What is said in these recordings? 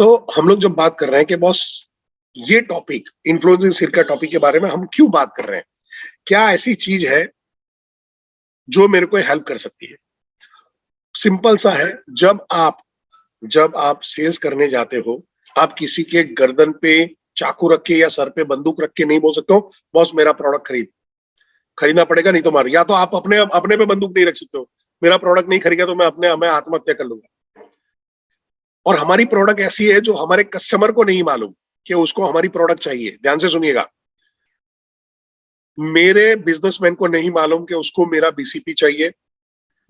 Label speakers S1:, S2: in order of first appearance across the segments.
S1: सो हम लोग जब बात कर रहे हैं कि बॉस ये टॉपिक इन्फ्लुएंसिंग का टॉपिक के बारे में हम क्यों बात कर रहे हैं, क्या ऐसी चीज है जो मेरे को हेल्प कर सकती है? सिंपल सा है। जब आप सेल्स करने जाते हो, आप किसी के गर्दन पे चाकू रख के या सर पे बंदूक रख के नहीं बोल सकते हो बॉस मेरा प्रोडक्ट खरीदना पड़ेगा, नहीं तो मार। या तो आप अपने अपने पे बंदूक नहीं रख सकते हो, मेरा प्रोडक्ट नहीं खरीदा तो मैं आत्महत्या कर लूंगा। और हमारी प्रोडक्ट ऐसी है जो हमारे कस्टमर को नहीं मालूम कि उसको हमारी प्रोडक्ट चाहिए। ध्यान से सुनिएगा, मेरे बिजनेसमैन को नहीं मालूम कि उसको मेरा बीसीपी चाहिए,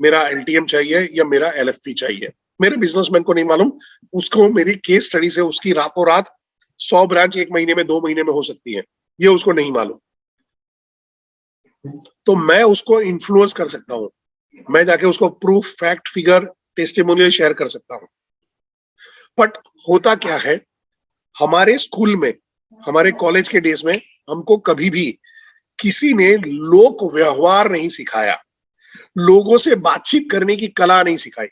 S1: मेरा एलटीएम चाहिए या मेरा एलएफपी चाहिए। मेरे बिजनेसमैन को नहीं मालूम, उसको मेरी केस स्टडी से उसकी रातों रात 100 ब्रांच 1 महीने में 2 महीने में हो सकती है, ये उसको नहीं मालूम। तो मैं उसको इन्फ्लुएंस कर सकता हूं, मैं जाके उसको proof fact figure testimonial share कर सकता हूं। बट होता क्या है, हमारे स्कूल में, हमारे कॉलेज के डेज में हमको कभी भी किसी ने लोक व्यवहार नहीं सिखाया, लोगों से बातचीत करने की कला नहीं सिखाई।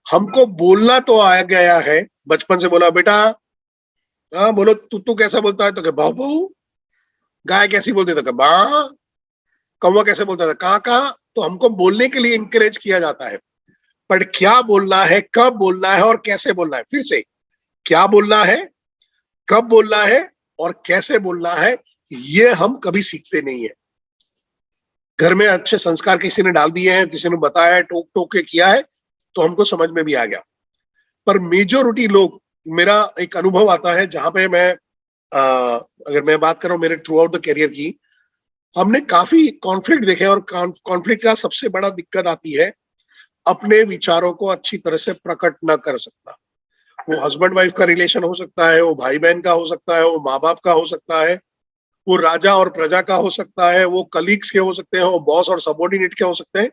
S1: हमको बोलना तो आ गया है, बचपन से बोला बेटा, हाँ बोलो, तू कैसा बोलता है तो क्या बाबू, गाय कैसी बोलती तो क्या बा, कौवा कैसे बोलता था काका। तो हमको बोलने के लिए इंकरेज किया जाता है, पर क्या बोलना है, कब बोलना है और कैसे बोलना है, फिर से क्या बोलना है, कब बोलना है और कैसे बोलना है, ये हम कभी सीखते नहीं है। घर में अच्छे संस्कार किसी ने डाल दिए हैं, किसी ने बताया है, टोक टोक के किया है तो हमको समझ में भी आ गया। पर मेजोरिटी लोग, मेरा एक अनुभव आता है जहां पे मैं अगर मैं बात करूं मेरे थ्रू आउट द करियर की, हमने काफी कॉन्फ्लिक्ट देखे। और कॉन्फ्लिक्ट का सबसे बड़ा दिक्कत आती है अपने विचारों को अच्छी तरह से प्रकट न कर सकता। वो हस्बैंड वाइफ का रिलेशन हो सकता है, वो भाई बहन का हो सकता है, वो माँ बाप का हो सकता है, वो राजा और प्रजा का हो सकता है, वो कलीग्स के हो सकते हैं, वो बॉस और सबॉर्डिनेट के हो सकते हैं।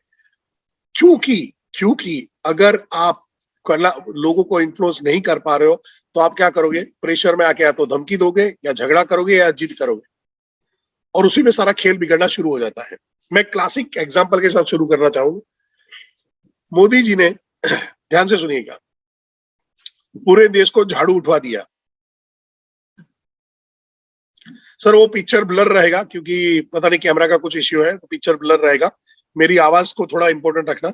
S1: क्योंकि क्योंकि अगर आप लोगों को इन्फ्लुएंस नहीं कर पा रहे हो तो आप क्या करोगे, प्रेशर में आके या तो धमकी दोगे या झगड़ा करोगे या जिद करोगे, और उसी में सारा खेल बिगड़ना शुरू हो जाता है। मैं क्लासिक एग्जांपल के साथ शुरू करना चाहूंगा। मोदी जी ने ध्यान से सुनिएगा, पूरे देश को झाड़ू उठवा दिया। सर वो पिक्चर ब्लर रहेगा क्योंकि पता नहीं कैमरा का कुछ इश्यू है, तो पिक्चर ब्लर रहेगा। मेरी आवाज को थोड़ा इंपॉर्टेंट रखना।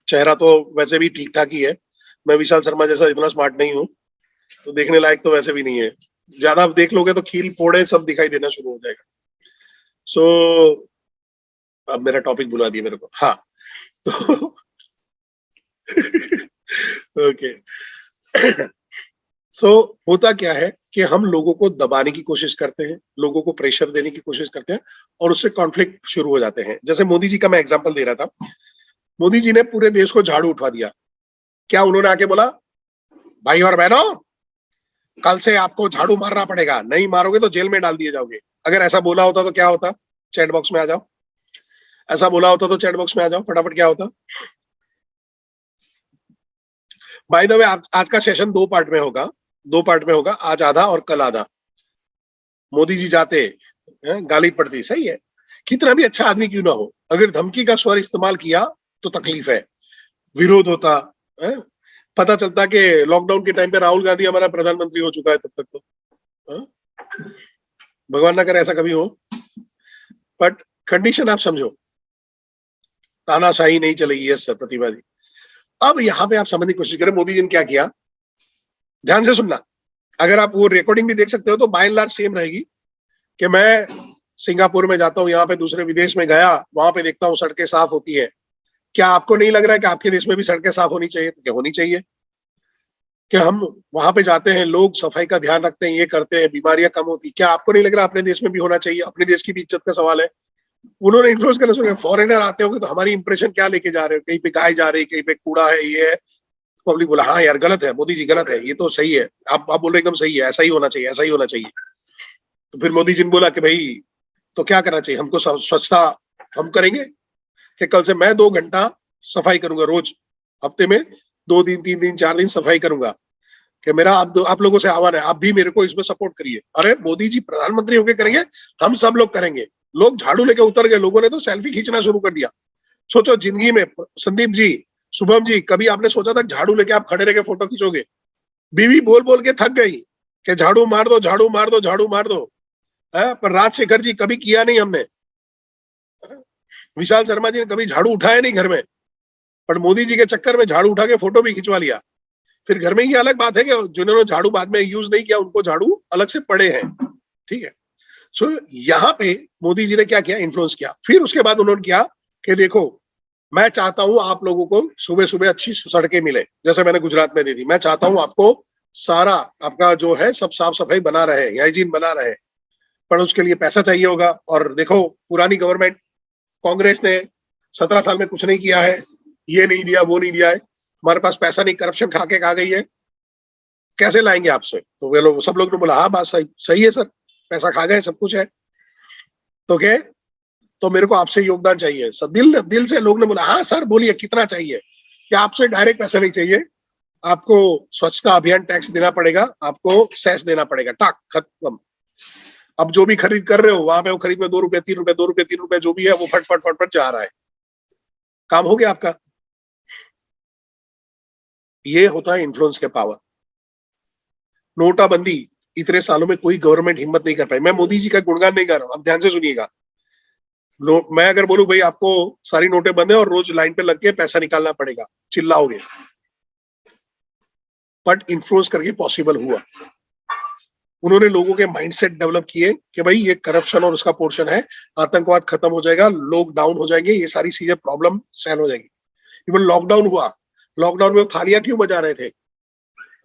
S1: चेहरा तो वैसे भी ठीक ठाक ही है, मैं विशाल शर्मा जैसा इतना स्मार्ट नहीं हूँ, तो देखने लायक तो वैसे भी नहीं है। ज्यादा देख लोगे तो खील फोड़े सब दिखाई देना शुरू हो जाएगा। सो अब मेरा टॉपिक भुला दिया मेरे को। हाँ तो ओके। सो होता क्या है कि हम लोगों को दबाने की कोशिश करते हैं, लोगों को प्रेशर देने की कोशिश करते हैं और उससे कॉन्फ्लिक्ट शुरू हो जाते हैं। जैसे मोदी जी का मैं एग्जांपल दे रहा था, मोदी जी ने पूरे देश को झाड़ू उठवा दिया। क्या उन्होंने आके बोला, भाई और बहनों कल से आपको झाड़ू मारना पड़ेगा, नहीं मारोगे तो जेल में डाल दिए जाओगे? अगर ऐसा बोला होता तो क्या होता? चैट बॉक्स में आ जाओ। ऐसा बोला होता तो चैट बॉक्स में आ जाओ फटाफट, क्या होता? बाय द वे आज का सेशन 2 पार्ट में होगा, 2 पार्ट में होगा, आज आधा और कल आधा। मोदी जी जाते, गाली पड़ती, सही है, कितना भी अच्छा आदमी क्यों ना हो, अगर धमकी का स्वर इस्तेमाल किया तो तकलीफ है, विरोध होता है। पता चलता कि लॉकडाउन के टाइम पे राहुल गांधी हमारा प्रधानमंत्री हो चुका है तब तक तो, भगवान ना करे ऐसा कभी हो। बट कंडीशन आप समझो, तानाशाही नहीं चलेगी। यस सर, प्रतिवादी। अब यहाँ पे आप समझने की कोशिश करें मोदी जी ने क्या किया, ध्यान से सुनना। अगर आप वो रिकॉर्डिंग भी देख सकते हो तो बाय एंड लार्ज सेम रहेगी कि मैं सिंगापुर में जाता हूँ, यहाँ पे दूसरे विदेश में गया, वहां पे देखता हूँ सड़कें साफ होती है। क्या आपको नहीं लग रहा है कि आपके देश में भी सड़कें साफ होनी चाहिए? तो क्या होनी चाहिए कि हम वहां पे जाते हैं, लोग सफाई का ध्यान रखते हैं, ये करते हैं, बीमारियां कम होती। क्या आपको नहीं लग रहा अपने देश में भी होना चाहिए? अपने देश की भी इज्जत का सवाल है। उन्होंने इन्फ्लुएंस करना शुरू किया। फॉरेनर आते होंगे तो हमारी इंप्रेशन क्या लेके जा रहे हो, कहीं पे गाय जा रही, कहीं पे कूड़ा है, ये है। पब्लिक बोला हाँ यार गलत है, मोदी जी गलत है, ये तो सही है, आप बोल रहे एकदम सही है, ऐसा ही होना चाहिए, ऐसा ही होना चाहिए। तो फिर मोदी जी ने बोला कि भाई तो क्या करना चाहिए हमको, स्वच्छता हम करेंगे कि कल से मैं 2 घंटा सफाई करूंगा रोज, हफ्ते में 2 दिन 3 दिन 4 दिन सफाई करूंगा, कि मेरा आप लोगों से आह्वान है, आप भी मेरे को इसमें सपोर्ट करिए। अरे मोदी जी प्रधानमंत्री होकर करेंगे, हम सब लोग करेंगे। लोग झाड़ू लेके उतर गए, लोगों ने तो सेल्फी खींचना शुरू कर दिया। सोचो जिंदगी में, संदीप जी, शुभम जी, कभी आपने सोचा था झाड़ू लेके आप खड़े रह के फोटो खींचोगे? बीवी बोल बोल के थक गई कि झाड़ू मार दो, झाड़ू मार दो, झाड़ू मार दो, है? पर राजशेखर जी कभी किया नहीं हमने, विशाल शर्मा जी ने कभी झाड़ू उठाया नहीं घर में, पर मोदी जी के चक्कर में झाड़ू उठा के फोटो भी खिंचवा लिया। फिर घर में ये अलग बात है कि जिन्होंने झाड़ू बाद में यूज नहीं किया उनको झाड़ू अलग से पड़े हैं, ठीक है। सो यहाँ पे मोदी जी ने क्या किया, इन्फ्लुएंस किया। फिर उसके बाद उन्होंने किया कि देखो मैं चाहता हूं आप लोगों को सुबह सुबह अच्छी सड़कें मिले, जैसे मैंने गुजरात में दी थी। मैं चाहता हूं आपको सारा आपका जो है सब साफ सफाई बना रहे, हाइजीन बना रहे, पर उसके लिए पैसा चाहिए होगा। और देखो पुरानी गवर्नमेंट कांग्रेस ने 17 साल में कुछ नहीं किया है, ये नहीं दिया, वो नहीं दिया है, हमारे पास पैसा नहीं, करप्शन खा के खा गई है, कैसे लाएंगे आपसे? तो वे लोग सब लोग ने बोला हाँ बात सही सही है सर, पैसा खा गए, सब कुछ है, तो क्या, तो मेरे को आपसे योगदान चाहिए। सब दिल दिल से लोग ने बोला हाँ सर बोलिए कितना चाहिए, क्या आपसे डायरेक्ट पैसा नहीं चाहिए, आपको स्वच्छता अभियान टैक्स देना पड़ेगा, आपको सेस देना पड़ेगा, टाक खत्म। अब जो भी खरीद कर रहे हो वहां पे वो खरीद में 2 रुपए 3 रुपए 2 रुपए 3 रुपए जो भी है वो फट फट फट फट जा रहा है, काम हो गया आपका। ये होता है इन्फ्लुएंस के पावर। नोटाबंदी इतने सालों में कोई गवर्नमेंट हिम्मत नहीं कर पाई। मैं मोदी जी का गुणगान नहीं कर रहा हूं, अब ध्यान से सुनिएगा। मैं अगर बोलूं भाई आपको सारी नोटें बंद है और रोज लाइन पे लग के पैसा निकालना पड़ेगा, चिल्लाओगे, बट इन्फ्लुएंस करके पॉसिबल हुआ। उन्होंने लोगों के माइंडसेट डेवलप किए कि भाई ये करप्शन और उसका पोर्शन है, आतंकवाद खत्म हो जाएगा, लोग डाउन हो जाएंगे, ये सारी चीजें प्रॉब्लम सॉल्व हो जाएगी। इवन लॉकडाउन हुआ, लॉकडाउन में वो थालियां क्यों बजा रहे थे,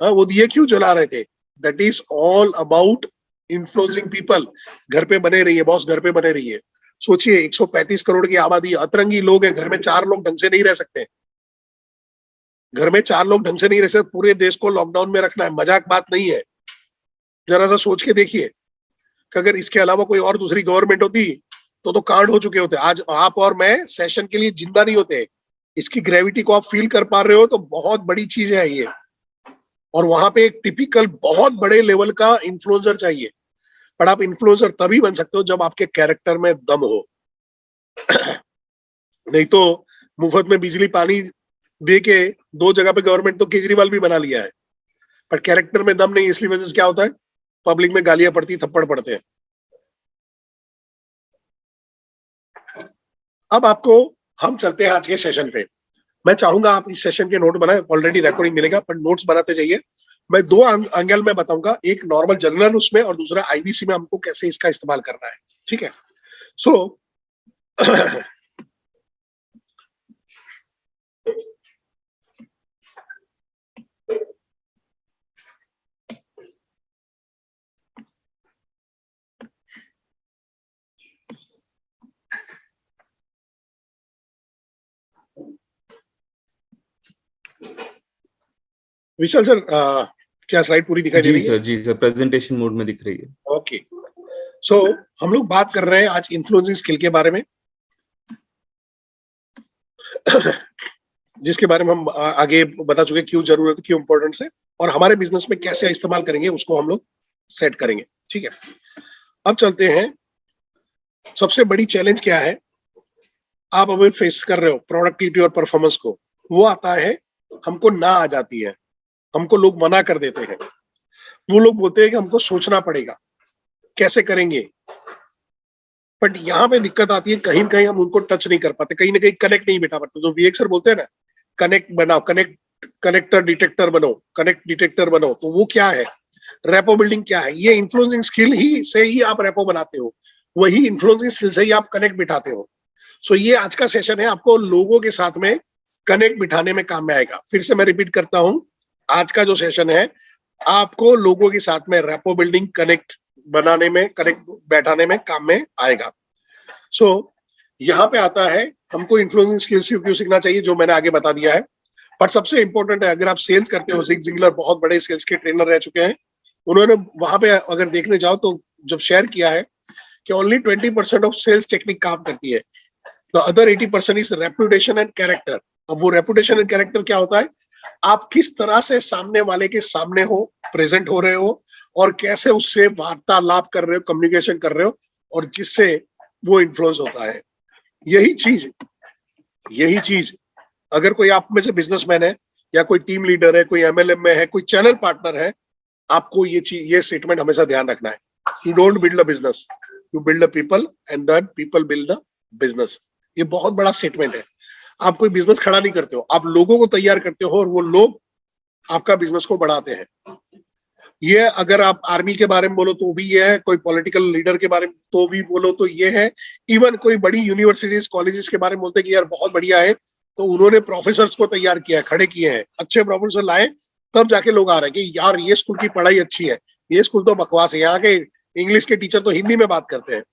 S1: वो दिए क्यों जला रहे थे, that is all about influencing people. घर पे बने रहिए बॉस, घर पे बने रहिए। सोचिए 135 करोड़ की आबादी, अतरंगी लोग हैं, घर में 4 लोग ढंग से नहीं रह सकते, घर में 4 लोग ढंग से नहीं रह सकते, पूरे देश को लॉकडाउन में रखना है, मजाक बात नहीं है। जरा सा सोच के देखिए कि अगर इसके अलावा कोई और दूसरी गवर्नमेंट होती तो कांड हो चुके होते। आज आप और मैं सेशन के लिए जिंदा नहीं होते। इसकी ग्रेविटी को आप फील कर पा रहे हो तो बहुत बड़ी चीज है ये। और वहां पे एक टिपिकल बहुत बड़े लेवल का इन्फ्लुएंसर चाहिए, पर आप इन्फ्लुएंसर तभी बन सकते हो जब आपके कैरेक्टर में दम हो। नहीं तो मुफ्त में बिजली पानी दे के 2 जगह पे गवर्नमेंट तो केजरीवाल भी बना लिया है, पर कैरेक्टर में दम नहीं, इसलिए वजह से क्या होता है, पब्लिक में गालियां पड़ती, थप्पड़ पड़ते हैं। अब आपको हम चलते हैं आज के सेशन पे। मैं चाहूंगा आप इस सेशन के नोट बनाए, ऑलरेडी रिकॉर्डिंग मिलेगा, पर नोट्स बनाते जाइए। मैं 2 एंगल में बताऊंगा, एक नॉर्मल जनरल उसमें और दूसरा आईबीसी में हमको कैसे इसका इस्तेमाल करना है, ठीक है। सो विशाल सर, क्या स्लाइड पूरी दिखाई दे रही है?
S2: जी सर, प्रेजेंटेशन मोड में दिख रही है।
S1: ओके, सो हम लोग बात कर रहे हैं आज इन्फ्लुएंसिंग स्किल के बारे में, जिसके बारे में हम आगे बता चुके क्यों जरूरत, क्यों इंपॉर्टेंस है, और हमारे बिजनेस में कैसे इस्तेमाल करेंगे उसको हम लोग सेट करेंगे, ठीक है। अब चलते हैं, सबसे बड़ी चैलेंज क्या है आप अभी फेस कर रहे हो प्रोडक्टिविटी और परफॉर्मेंस को, वो आता है हमको ना आ जाती है, हमको लोग मना कर देते हैं। वो लोग बोलते हैं कि हमको सोचना पड़ेगा कैसे करेंगे, बट यहाँ पे दिक्कत आती है, कहीं कहीं हम उनको टच नहीं कर पाते, कहीं ना कहीं कनेक्ट नहीं बिठा पाते। तो वीएक्स सर बोलते हैं ना, कनेक्ट बनाओ, कनेक्टर डिटेक्टर बनो, कनेक्ट डिटेक्टर बनो। तो वो क्या है, रेपो बिल्डिंग क्या है, ये इन्फ्लुएंसिंग स्किल ही से ही आप रेपो बनाते हो, वही इन्फ्लुएंसिंग स्किल से ही आप कनेक्ट बिठाते हो। सो ये आज का सेशन है, आपको लोगों के साथ में कनेक्ट बिठाने में काम में आएगा। फिर से मैं रिपीट करता हूं, आज का जो सेशन है आपको लोगों के साथ में रेपो बिल्डिंग, कनेक्ट बनाने में, कनेक्ट बैठाने में काम में आएगा। सो यहाँ पे आता है हमको इन्फ्लुएंसिंग स्किल्स क्यों सीखना चाहिए, जो मैंने आगे बता दिया है। पर सबसे इंपॉर्टेंट है, अगर आप सेल्स करते हो, जिग जिगलर बहुत बड़े सेल्स के ट्रेनर रह चुके हैं, उन्होंने वहां पे अगर देखने जाओ तो जब शेयर किया है कि ओनली 20% ऑफ सेल्स टेक्निक काम करती है, the other 80% is reputation and character. अब वो रेपुटेशन एंड कैरेक्टर क्या होता है, आप किस तरह से सामने वाले के सामने हो, प्रेजेंट हो रहे हो, और कैसे उससे वार्तालाप कर रहे हो, कम्युनिकेशन कर रहे हो, और जिससे वो इन्फ्लुएंस होता है। यही चीज अगर कोई आप में से बिजनेसमैन है या कोई टीम लीडर है, कोई एमएलएम में है, कोई चैनल पार्टनर है, आपको ये स्टेटमेंट हमेशा ध्यान रखना है। You don't build a business, you build a people and that people build the business. ये बहुत बड़ा स्टेटमेंट है। आप कोई बिजनेस खड़ा नहीं करते हो, आप लोगों को तैयार करते हो और वो लोग आपका बिजनेस को बढ़ाते हैं। ये अगर आप आर्मी के बारे में बोलो तो भी ये है, कोई पॉलिटिकल लीडर के बारे में तो भी बोलो तो ये है, इवन कोई बड़ी यूनिवर्सिटीज कॉलेजेस के बारे में बोलते हैं कि यार बहुत बढ़िया है, तो उन्होंने प्रोफेसर्स को तैयार किया है, खड़े किए हैं, अच्छे प्रोफेसर लाए, तब जाके लोग आ रहे हैं कि यार ये स्कूल की पढ़ाई अच्छी है, ये स्कूल तो बकवास है, यहाँ के इंग्लिश के टीचर तो हिंदी में बात करते हैं।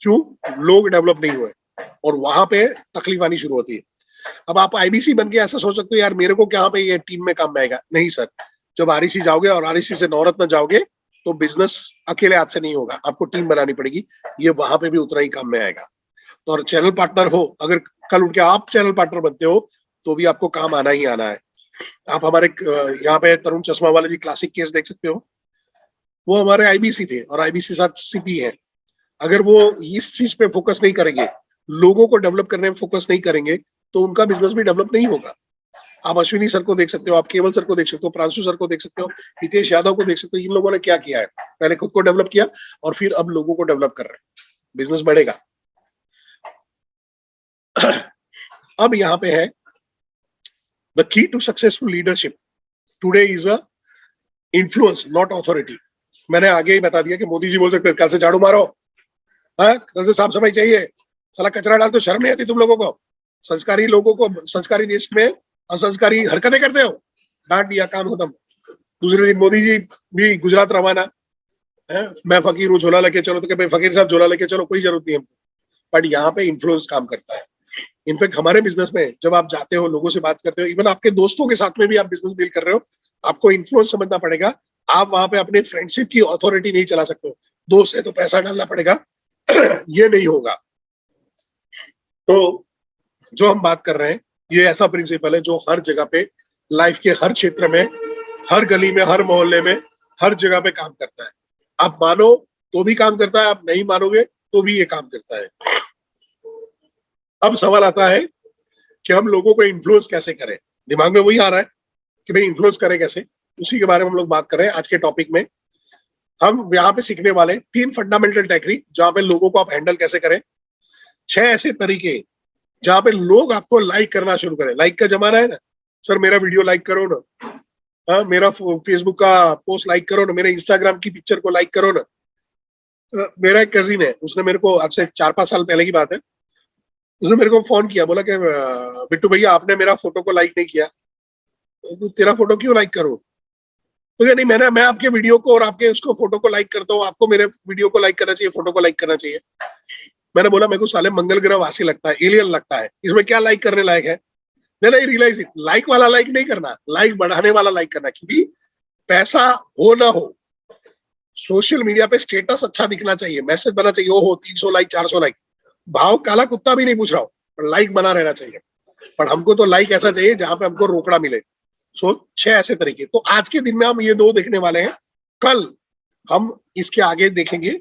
S1: क्यों? लोग डेवलप नहीं हुए और वहां पे तकलीफ आनी शुरू होती है। अब आप आईबीसी बन के ऐसा सोच सकते हो यार मेरे को क्या पे ये टीम में काम में आएगा, नहीं सर। जब आरईसी जाओगे और आरईसी से नवरत्न जाओगे तो बिजनेस अकेले हाथ से नहीं होगा, आपको टीम बनानी पड़ेगी, ये वहां पे भी उतना ही काम में आएगा। तो और चैनल पार्टनर हो, अगर कल उठ के आप चैनल पार्टनर बनते हो तो भी आपको काम आना ही आना है। आप हमारे यहाँ पे तरुण चश्मा वाले जी क्लासिक केस देख सकते हो, वो हमारे आईबीसी थे और आईबीसी साथ सीपी है। अगर वो इस चीज पे फोकस नहीं करेंगे, लोगों को डेवलप करने में फोकस नहीं करेंगे, तो उनका बिजनेस भी डेवलप नहीं होगा। आप अश्विनी सर को देख सकते हो, आप केवल सर को देख सकते हो, प्रांशु सर को देख सकते हो, हितेश यादव को देख सकते हो। इन लोगों ने क्या किया है, पहले खुद को डेवलप किया और फिर अब लोगों को डेवलप कर रहे हैं, बिजनेस बढ़ेगा। अब यहाँ पे है the key to successful leadership today is a influence not authority. मैंने आगे ही बता दिया कि मोदी जी बोल सकते हैं कल से झाड़ू मारो, कल से साफ सफाई चाहिए, साला कचरा डाल, तो शर्म नहीं आती तुम लोगों को? संस्कारी लोगों को संस्कारी देश में असंस्कारी हरकतें करते हो, डांट दिया, काम खत्म। दूसरे दिन मोदी जी भी गुजरात रवाना है, मैं फकीर हूँ झोला लेके चलो, तो क्या फकीर साहब झोला लेके चलो, कोई जरूरत नहीं है। बट यहाँ पे इन्फ्लुएंस काम करता है। इनफैक्ट हमारे बिजनेस में जब आप जाते हो, लोगों से बात करते हो, इवन आपके दोस्तों के साथ में भी आप बिजनेस डील कर रहे हो, आपको इन्फ्लुएंस समझना पड़ेगा। आप वहां पे अपने फ्रेंडशिप की अथॉरिटी नहीं चला सकते हो, दोस्त है तो पैसा डालना पड़ेगा, ये नहीं होगा। तो जो हम बात कर रहे हैं, ये ऐसा प्रिंसिपल है जो हर जगह पे, लाइफ के हर क्षेत्र में, हर गली में, हर मोहल्ले में, हर जगह पे काम करता है। आप मानो तो भी काम करता है, आप नहीं मानोगे तो भी ये काम करता है। अब सवाल आता है कि हम लोगों को इन्फ्लुएंस कैसे करें। दिमाग में वही आ रहा है कि भाई इन्फ्लुएंस करें कैसे, उसी के बारे में हम लोग बात कर रहे हैं आज के टॉपिक में। हम यहाँ पे सीखने वाले 3 फंडामेंटल टेक्निक जहाँ पे लोगों को आप हैंडल कैसे करें, 6 ऐसे तरीके जहाँ पे लोग आपको लाइक करना शुरू करें। लाइक का जमाना है ना, सर मेरा वीडियो लाइक करो ना, मेरा फेसबुक का पोस्ट लाइक करो ना, मेरे इंस्टाग्राम की पिक्चर को लाइक करो ना। मेरा एक कजिन है, उसने मेरे को आज से 4-5 साल पहले की बात है, उसने मेरे को फोन किया, बोला कि बिट्टू भैया आपने मेरा फोटो को लाइक नहीं किया, तो तेरा फोटो क्यों लाइक करूं? तो क्या नहीं, मैं आपके वीडियो को और आपके उसको फोटो को लाइक करता हूँ, आपको मेरे वीडियो को लाइक करना चाहिए, फोटो को लाइक करना चाहिए। मैंने बोला मेरे को साले मंगल ग्रह वासी लगता है, एलियन लगता है, इसमें क्या लाइक करने लायक है? Then I realise it, like वाला लाइक नहीं करना, लाइक बढ़ाने वाला लाइक करना। क्योंकि पैसा हो ना हो, सोशल मीडिया पे स्टेटस अच्छा दिखना चाहिए, मैसेज बना चाहिए, ओ हो 300 लाइक 400 लाइक, भाव काला कुत्ता भी नहीं पूछ रहा हूँ, पर लाइक बना रहना चाहिए। पर हमको तो लाइक ऐसा चाहिए जहां पे हमको रोकड़ा मिले। सो 6 ऐसे तरीके, तो आज के दिन में हम ये 2 देखने वाले हैं। कल हम इसके आगे देखेंगे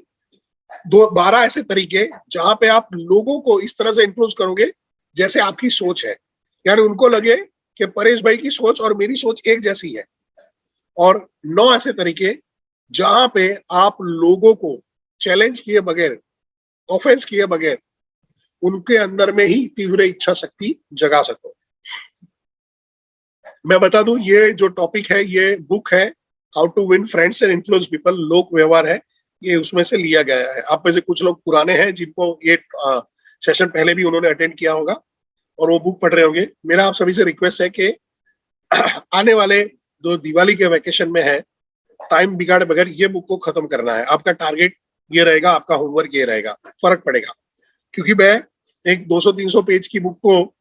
S1: 12 ऐसे तरीके जहां पे आप लोगों को इस तरह से इन्फ्लुएंस करोगे जैसे आपकी सोच है, यानी उनको लगे कि परेश भाई की सोच और मेरी सोच एक जैसी है। और 9 ऐसे तरीके जहां पे आप लोगों को चैलेंज किए बगैर, ऑफेंस किए बगैर, उनके अंदर में ही तीव्र इच्छा शक्ति जगा सको। मैं बता दूं, ये जो टॉपिक है, ये बुक है how to win friends and influence people, लोक व्यवहार है, ये उसमें से लिया गया है। आप में से कुछ लोग पुराने हैं जिनको ये सेशन पहले भी उन्होंने अटेंड किया होगा और वो बुक पढ़ रहे होंगे। मेरा आप सभी से रिक्वेस्ट है कि आने वाले जो दिवाली के वैकेशन में है, टाइम बिगाड़े बगैर ये बुक को खत्म करना है। आपका टारगेट ये रहेगा, आपका होमवर्क ये रहेगा, फर्क पड़ेगा। क्योंकि मैं एक 200-300 पेज की बुक को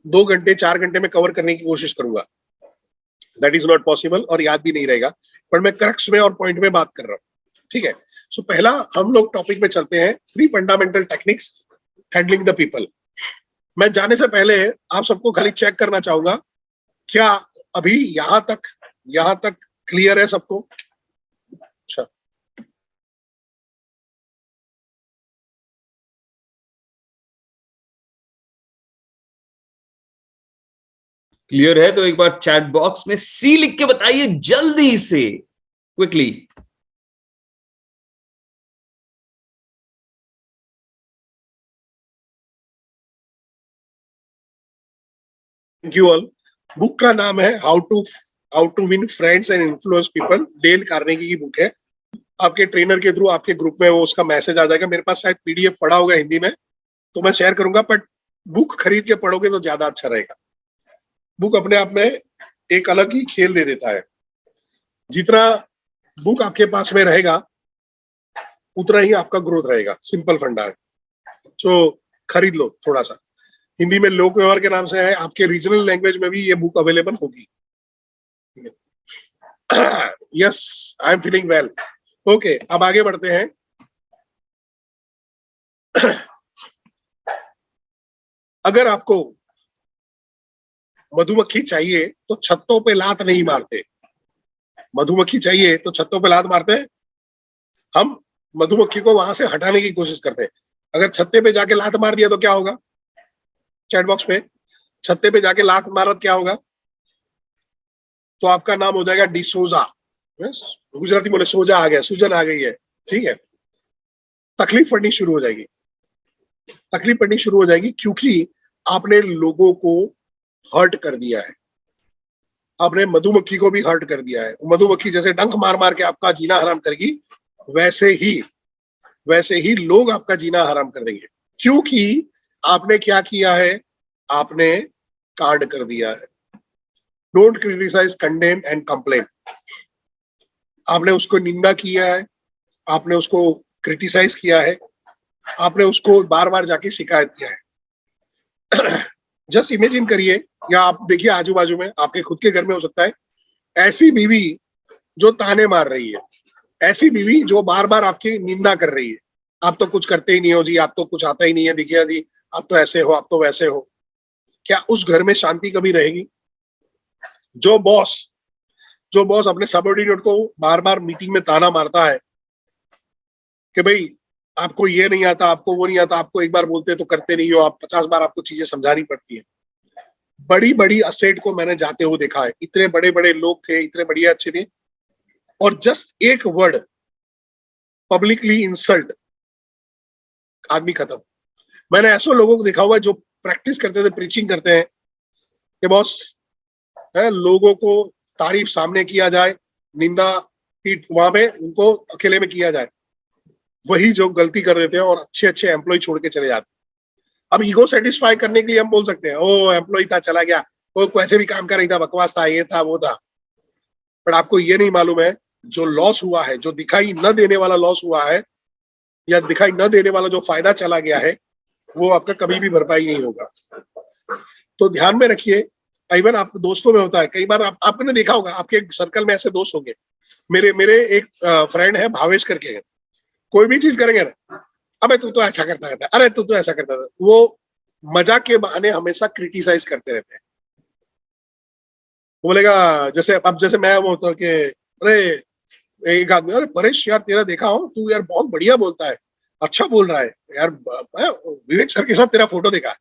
S1: 2 घंटे 4 घंटे में कवर करने की कोशिश करूंगा, दैट इज नॉट पॉसिबल, और याद भी नहीं रहेगा। पर मैं क्रक्स में और पॉइंट में बात कर रहा हूँ, ठीक है। सो पहला हम लोग टॉपिक में चलते हैं, 3 fundamental techniques handling the people. मैं जाने से पहले आप सबको खाली चेक करना चाहूंगा, क्या अभी यहां तक क्लियर है सबको? अच्छा,
S2: क्लियर है तो एक बार चैट बॉक्स में सी लिख के बताइए जल्दी से, quickly.
S1: Thank you all. Book का नाम है how to win friends and influence people, Dale Carnegie की बुक है। आपके ट्रेनर के थ्रू आपके ग्रुप में वो उसका मैसेज आ जाएगा। मेरे पास शायद पीडीएफ पड़ा होगा हिंदी में, तो मैं शेयर करूंगा, बट बुक खरीद के पढ़ोगे तो ज्यादा अच्छा रहेगा। बुक अपने आप में एक अलग ही खेल दे देता है। जितना बुक आपके पास में रहेगा उतना ही आपका ग्रोथ रहेगा। सिंपल फंडा है। सो खरीद लो थोड़ा सा। हिंदी में लोक व्यवहार के नाम से है, आपके रीजनल लैंग्वेज में भी ये बुक अवेलेबल होगी। Yes, I am feeling well. Okay, अब आगे बढ़ते हैं। अगर आपको मधुमक्खी चाहिए तो छत्तों पे लात नहीं मारते। मधुमक्खी चाहिए तो छत्तों पे लात मारते हैं हम। मधुमक्खी को वहां से हटाने की कोशिश करते हैं। अगर छत्ते पे जाके लात मार दिया तो क्या होगा? चैट बॉक्स पे छत्ते पे जाके लात मारा क्या होगा? तो आपका नाम हो जाएगा डिसोजा। गुजराती बोले सोजा आ गया, सूजन आ गई है, ठीक है। तकलीफ पड़नी शुरू हो जाएगी। तकलीफ पड़नी शुरू हो जाएगी क्योंकि आपने लोगों को हर्ट कर दिया है। आपने मधुमक्खी को भी हर्ट कर दिया है। मधुमक्खी जैसे डंक मार मार के आपका जीना हराम करेगी, वैसे ही लोग आपका जीना हराम कर देंगे। क्योंकि आपने क्या किया है? आपने कांड कर दिया है। Don't criticise, condemn and complain. आपने उसको निंदा किया है, आपने उसको क्रिटिसाइज किया है, आपने उसको बार बार जाके शिकायत किया है। जस्ट इमेजिन करिए, या आप देखिए आजू बाजू में, आपके खुद के घर में हो सकता है, ऐसी बीवी जो ताने मार रही है, ऐसी बीवी जो बार बार आपकी निंदा कर रही है। आप तो कुछ करते ही नहीं हो जी, आप तो कुछ आता ही नहीं है दिखिया जी, आप तो ऐसे हो, आप तो वैसे हो। क्या उस घर में शांति कभी रहेगी? जो बॉस अपने सबऑर्डिनेट को बार बार मीटिंग में ताना मारता है कि भाई आपको ये नहीं आता, आपको वो नहीं आता, आपको एक बार बोलते तो करते नहीं हो, आप 50 बार आपको चीजें समझानी पड़ती है। बड़ी बड़ी असेट को मैंने जाते हुए देखा है। इतने बड़े बड़े लोग थे, इतने बढ़िया अच्छे थे, और जस्ट एक वर्ड पब्लिकली इंसल्ट, आदमी खत्म। मैंने ऐसे लोगों को देखा हुआ है जो प्रैक्टिस करते थे, प्रीचिंग करते हैं कि बॉस है, लोगों को तारीफ सामने किया जाए, निंदा पीठ वहां पे उनको अकेले में किया जाए। वही जो गलती कर देते हैं और अच्छे अच्छे एम्प्लॉय छोड़ के चले जाते हैं। अब ईगो सेटिस्फाई करने के लिए हम बोल सकते हैं ओ एम्प्लॉय था चला गया, वो कैसे भी काम कर रही था, बकवास था, ये था वो था। पर आपको ये नहीं मालूम है जो लॉस हुआ है, जो दिखाई न देने वाला लॉस हुआ है, या दिखाई न देने वाला जो फायदा चला गया है, वो आपका कभी भी भरपाई नहीं होगा। तो ध्यान में रखिए। इवन आप दोस्तों में होता है, कई बार आपने देखा होगा, आपके सर्कल में ऐसे दोस्त होंगे। मेरे एक फ्रेंड है भावेश करके, कोई भी चीज करेंगे ना, अबे तू तो ऐसा करता रहता है, अरे तू तो ऐसा करता रहता है। वो मजाक के बहाने हमेशा क्रिटिसाइज करते रहते हैं। वो बोलेगा, जैसे मैं वो होता कि अरे एक आदमी, अरे परेश यार तेरा देखा हो, तू यार बहुत बढ़िया बोलता है, अच्छा बोल रहा है यार, विवेक सर के साथ तेरा फोटो देखा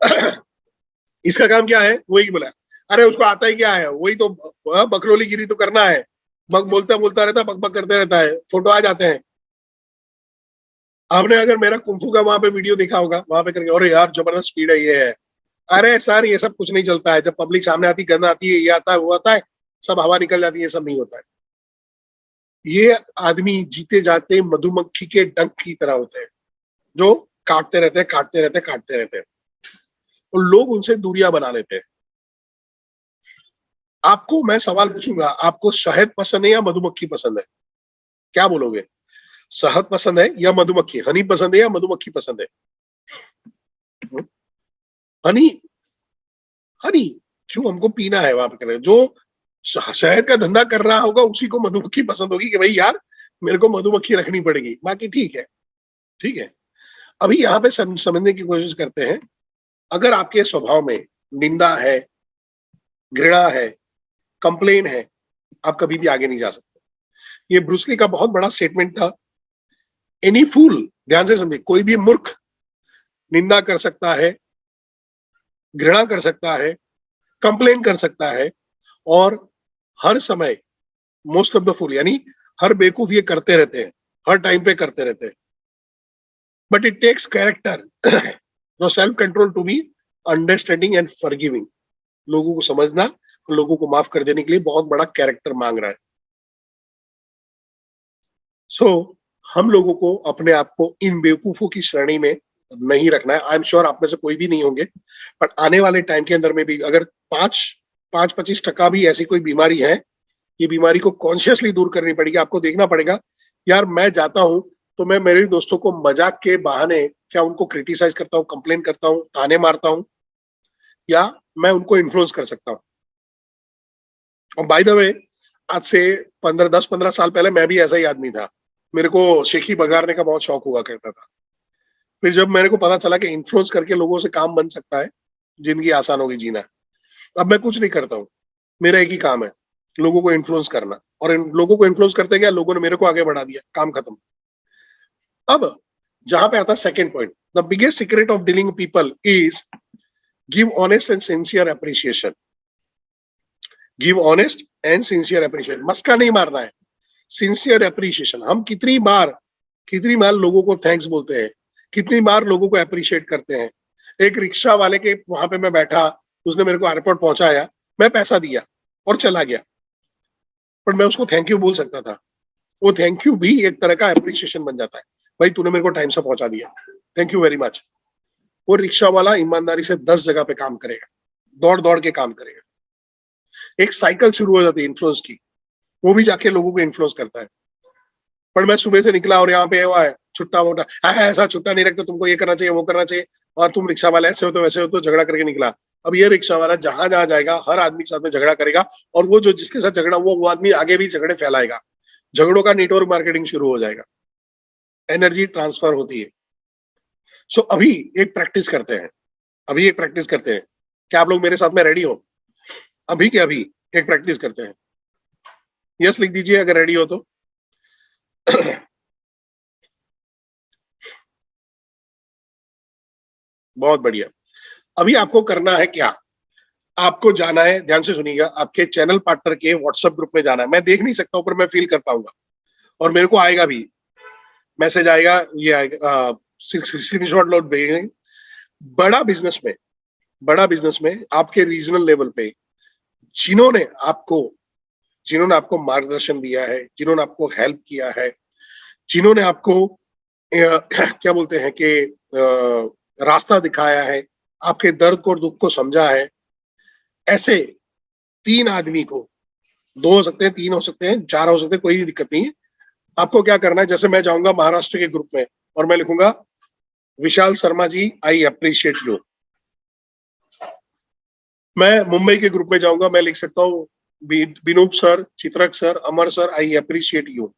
S1: है। इसका काम क्या है? वही बोला, अरे उसको आता ही क्या है, वही तो बकरोली गिरी तो करना है, बक बोलता बोलता रहता, बक बक करते रहता है, फोटो आ जाते हैं। आपने अगर मेरा कुंफू का वहां पे वीडियो देखा होगा, वहां पे करके अरे यार जबरदस्त स्पीड है, ये है। अरे सर ये सब कुछ नहीं चलता है। जब पब्लिक सामने आती, गंद आती है, ये आता है वो आता है, सब हवा निकल जाती है, ये सब नहीं होता है। ये आदमी जीते जाते मधुमक्खी के डंक की तरह होते हैं, जो काटते रहते हैं, काटते रहते हैं, काटते रहते हैं, और लोग उनसे दूरियां बना लेते हैं। आपको मैं सवाल पूछूंगा, आपको शहद पसंद है या मधुमक्खी पसंद है? क्या बोलोगे? शहद पसंद है या मधुमक्खी? हनी पसंद है या मधुमक्खी पसंद है? हनी। हनी क्यों हमको पीना है? वहां पे जो शहद का धंधा कर रहा होगा उसी को मधुमक्खी पसंद होगी कि भाई यार मेरे को मधुमक्खी रखनी पड़ेगी। बाकी ठीक है, ठीक है। अभी यहाँ पे समझने की कोशिश करते हैं। अगर आपके स्वभाव में निंदा है, घृणा है, कंप्लेन है, आप कभी भी आगे नहीं जा सकते। ये ब्रूस ली का बहुत बड़ा स्टेटमेंट था। एनी फूल, ध्यान से समझिए, कोई भी मूर्ख निंदा कर सकता है, घृणा कर सकता है, कंप्लेन कर सकता है, और हर समय मोस्ट ऑफ द फूल यानी हर बेवकूफ ये करते रहते हैं, हर टाइम पे करते रहते हैं. But it takes character, no self control to be understanding and forgiving. लोगों को समझना, लोगों को माफ कर देने के लिए बहुत बड़ा कैरेक्टर मांग रहा है. सो हम लोगों को अपने आप को इन बेवकूफों की श्रेणी में नहीं रखना है. आई एम श्योर आप में से कोई भी नहीं होंगे, बट आने वाले टाइम के अंदर में भी अगर 5-25% भी ऐसी कोई बीमारी है, ये बीमारी को कॉन्शियसली दूर करनी पड़ेगी. आपको देखना पड़ेगा, यार मैं जाता हूं तो मैं मेरे दोस्तों को मजाक के बहाने क्या उनको क्रिटिसाइज करता हूँ, कंप्लेन करता हूँ, ताने मारता हूँ, या मैं उनको इन्फ्लुएंस कर सकता हूँ. और बाय द वे, आज से 10-15 साल पहले मैं भी ऐसा ही आदमी था. मेरे को शेखी बघारने का बहुत शौक हुआ करता था. फिर जब मेरे को पता चला कि इन्फ्लुएंस करके लोगों से काम बन सकता है, जिंदगी आसान होगी जीना, अब मैं कुछ नहीं करता हूँ. मेरा एक ही काम है, लोगों को इन्फ्लुएंस करना. और इन लोगों को इन्फ्लुएंस करते गया, लोगों ने मेरे को आगे बढ़ा दिया, काम खत्म. अब जहां पे आता है second point, the biggest secret of dealing people is give honest and sincere appreciation. Give honest and sincere appreciation. मस्का नहीं मारना है, सिंसियर अप्रिशिएशन. हम कितनी बार लोगों को थैंक्स बोलते हैं, कितनी बार लोगों को अप्रिशिएट करते हैं. एक रिक्शा वाले के वहां पे मैं बैठा, उसने मेरे को एयरपोर्ट पहुंचाया, मैं पैसा दिया और चला गया, पर मैं उसको थैंक यू बोल सकता था. वो थैंक यू भी एक तरह का अप्रिशिएशन बन जाता है. भाई तूने मेरे को टाइम से पहुंचा दिया, थैंक यू वेरी मच. वो रिक्शा वाला ईमानदारी से 10 जगह पे काम करेगा, दौड़ दौड़ के काम करेगा. एक साइकिल शुरू हो जाती है इन्फ्लुएंस की, वो भी जाके लोगों को इन्फ्लुएंस करता है. पर मैं सुबह से निकला और यहाँ पे हुआ है छुट्टा वोटा, ऐसा छुट्टा नहीं रखता, तुमको ये करना चाहिए, वो करना चाहिए, और तुम रिक्शा वाला ऐसे हो तो वैसे हो, तो झगड़ा करके निकला. अब ये रिक्शा वाला जहां जहां जाएगा हर आदमी के साथ में झगड़ा करेगा, और वो जो जिसके साथ झगड़ा हुआ वो आदमी आगे भी झगड़े फैलाएगा. झगड़ों का नेटवर्क मार्केटिंग शुरू हो जाएगा, एनर्जी ट्रांसफर होती है. सो अभी एक प्रैक्टिस करते हैं, क्या आप लोग मेरे साथ में रेडी हो? अभी के अभी एक प्रैक्टिस करते हैं. यस लिख दीजिए अगर रेडी हो तो. बहुत बढ़िया. अभी आपको करना है क्या, आपको जाना है, ध्यान से सुनिएगा, आपके चैनल पार्टनर के व्हाट्सएप ग्रुप में जाना है. मैं देख नहीं सकता हूं पर मैं फील कर पाऊंगा, और मेरे को आएगा भी, मैसेज आएगा, ये आएगा, स्क्रीनशॉट लोड भेजेंगे. बड़ा बिजनेस में आपके रीजनल लेवल पे जिन्होंने आपको मार्गदर्शन दिया है, जिन्होंने आपको हेल्प किया है, जिन्होंने आपको क्या बोलते हैं कि रास्ता दिखाया है, आपके दर्द को और दुख को समझा है, ऐसे 3 आदमी को, 2 हो सकते हैं, 3 हो सकते हैं, 4 हो सकते हैं, कोई दिक्कत नहीं है. आपको क्या करना है, जैसे मैं जाऊंगा महाराष्ट्र के ग्रुप में और मैं लिखूंगा Vishal Sharma ji I appreciate you. मैं मुंबई के ग्रुप में जाऊंगा, मैं लिख सकता हूँ विनोद सर, चित्रक sir, Amar sir, I appreciate you.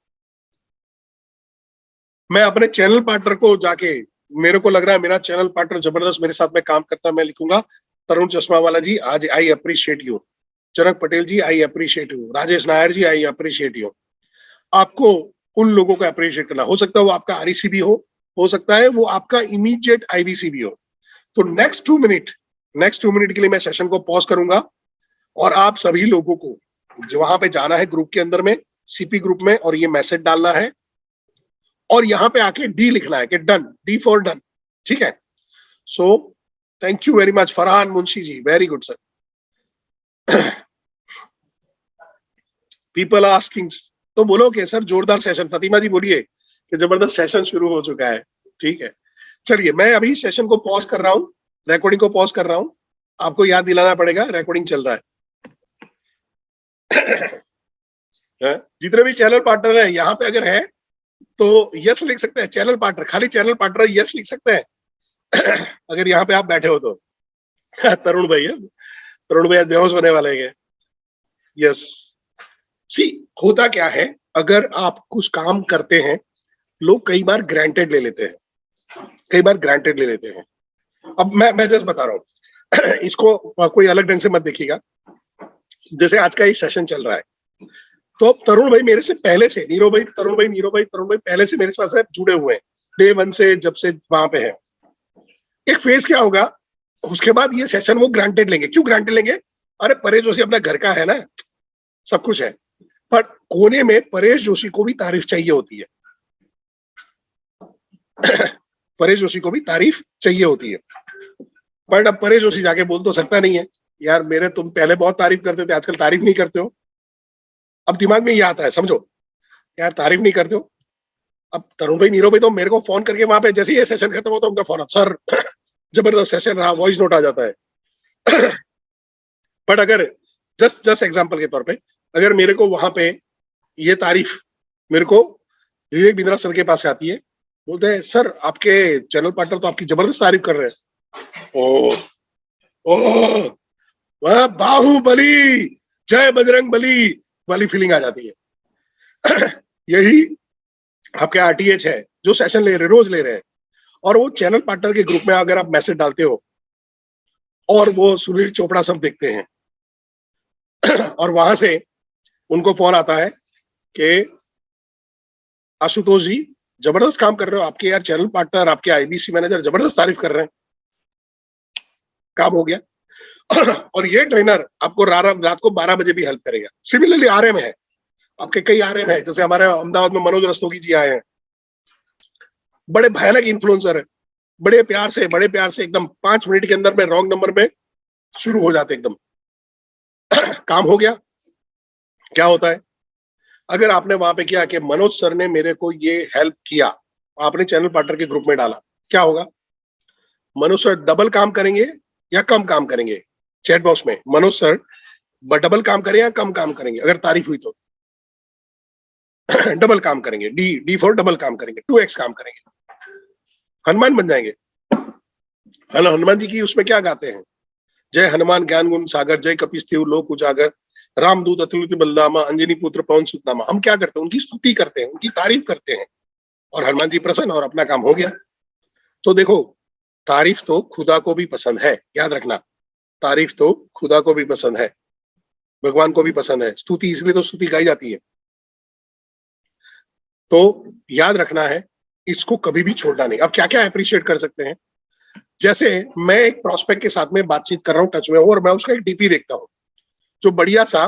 S1: मैं अपने चैनल पार्टनर को जाके, मेरे को लग रहा है मेरा चैनल पार्टनर जबरदस्त मेरे साथ में काम करता है, मैं लिखूंगा तरुण चश्मा वाला जी आज I appreciate you, Janak Patel ji I appreciate you, Rajesh Nair ji I appreciate you. आपको उन लोगों को अप्रिशिएट करना. हो सकता है वो आपका आरईसी भी हो सकता है वो आपका इमीडिएट आईबीसी भी हो. तो नेक्स्ट 2 मिनट के लिए मैं सेशन को पॉज करूंगा, और आप सभी लोगों को जो वहां पे जाना है ग्रुप के अंदर में, सीपी ग्रुप में, और ये मैसेज डालना है, और यहाँ पे आके डी लिखना है कि डन, डी फॉर डन. ठीक है. So thank you very much Farhan Munshi ji, very good sir. People asking, तो बोलो कि सर जोरदार सेशन. फतिमा जी बोलिए कि जबरदस्त सेशन शुरू हो चुका है. ठीक है, चलिए मैं अभी सेशन को पॉज कर रहा हूं, रिकॉर्डिंग को पॉज कर रहा हूं. आपको याद दिलाना पड़ेगा रिकॉर्डिंग चल रहा है. जितने भी चैनल पार्टनर है यहाँ पे अगर है तो यस लिख सकते हैं. चैनल पार्टनर, खाली चैनल पार्टनर यस लिख सकते हैं. अगर यहाँ पे आप बैठे हो तो. तरुण भैया बेहोश होने वाले हैं. यस. सी, होता क्या है, अगर आप कुछ काम करते हैं, लोग कई बार ग्रांटेड ले लेते हैं. अब मैं जस्ट बता रहा हूँ, इसको कोई अलग ढंग से मत देखिएगा. जैसे आज का ये सेशन चल रहा है, तो अब तरुण भाई मेरे से पहले से, तरुण भाई पहले से मेरे पास जुड़े हुए हैं, डे 1 से, जब से वहां पे है. एक फेज क्या होगा, उसके बाद ये सेशन वो ग्रांटेड लेंगे. क्यों ग्रांटेड लेंगे? अरे परेश जोशी अपना घर का है ना, सब कुछ है, पर कोने में परेश जोशी को भी तारीफ चाहिए होती है। परेश जोशी को भी तारीफ चाहिए होती है, बट अब परेश जोशी जाके बोल तो सकता नहीं है, यार मेरे तुम पहले बहुत तारीफ करते थे, आजकल तारीफ नहीं करते हो। अब दिमाग में ये आता है, समझो, यार तारीफ नहीं करते हो। अब तरुण भाई, नीरव भाई तो मेरे को फोन करके वहां पे जैसे ये सेशन खत्म होता है उनका फोन, सर जबरदस्त सेशन रहा, वॉइस नोट आ जाता है। बट अगर जस्ट एग्जांपल के तौर पे, अगर मेरे को वहां पे ये तारीफ मेरे को विवेक बिंद्रा सर के पास से आती है, बोलते हैं सर आपके चैनल पार्टनर तो आपकी जबरदस्त तारीफ कर रहे हैं, ओ ओ वह बाहुबली, जय बजरंग बली वाली फीलिंग आ जाती है। यही आपके आरटीएच है जो सेशन ले रहे, रोज ले रहे हैं, और वो चैनल पार्टनर के ग्रुप में अगर आप मैसेज डालते हो और वो सुनील चोपड़ा सब देखते हैं, और वहां से उनको फोन आता है कि आशुतोष जी जबरदस्त काम कर रहे हो, आपके यार चैनल पार्टनर, आपके आईबीसी मैनेजर जबरदस्त तारीफ कर रहे हैं, काम हो गया। और ये ट्रेनर आपको रात को 12 बजे भी हेल्प करेगा। सिमिलरली आरएम है, आपके कई आरएम है, जैसे हमारे अहमदाबाद में मनोज रस्तोगी जी आए हैं, बड़े भयानक इन्फ्लुएंसर है, बड़े प्यार से एकदम 5 मिनट के अंदर में रॉन्ग नंबर में शुरू हो जाते एकदम। काम हो गया। क्या होता है, अगर आपने वहां पे किया कि मनोज सर ने मेरे को ये हेल्प किया, आपने चैनल पार्टनर के ग्रुप में डाला, क्या होगा, मनोज सर डबल काम करेंगे या कम काम करेंगे? चैट बॉक्स में मनोज सर डबल काम करें या कम काम करेंगे? अगर तारीफ हुई तो डबल काम करेंगे, डी फॉर डबल काम करेंगे, 2x काम करेंगे, हनुमान बन जाएंगे। हनुमान जी की उसमें क्या गाते हैं, जय हनुमान ज्ञान गुण सागर, जय कपिस्थिव लोक उजागर, रामदूत अतुलित बलदामा, अंजनी पुत्र पवन सुतनामा। हम क्या करते हैं, उनकी स्तुति करते हैं, उनकी तारीफ करते हैं, और हनुमान जी प्रसन्न और अपना काम हो गया। तो देखो, तारीफ तो खुदा को भी पसंद है, याद रखना, तारीफ तो खुदा को भी पसंद है, भगवान को भी पसंद है। स्तुति इसलिए तो स्तुति गाई जाती है। तो याद रखना है, इसको कभी भी छोड़ना नहीं। अब क्या क्या अप्रिशिएट कर सकते हैं, जैसे मैं एक प्रोस्पेक्ट के साथ में बातचीत कर रहा हूँ, टच में हूँ, और मैं उसका एक डीपी देखता हूँ जो बढ़िया सा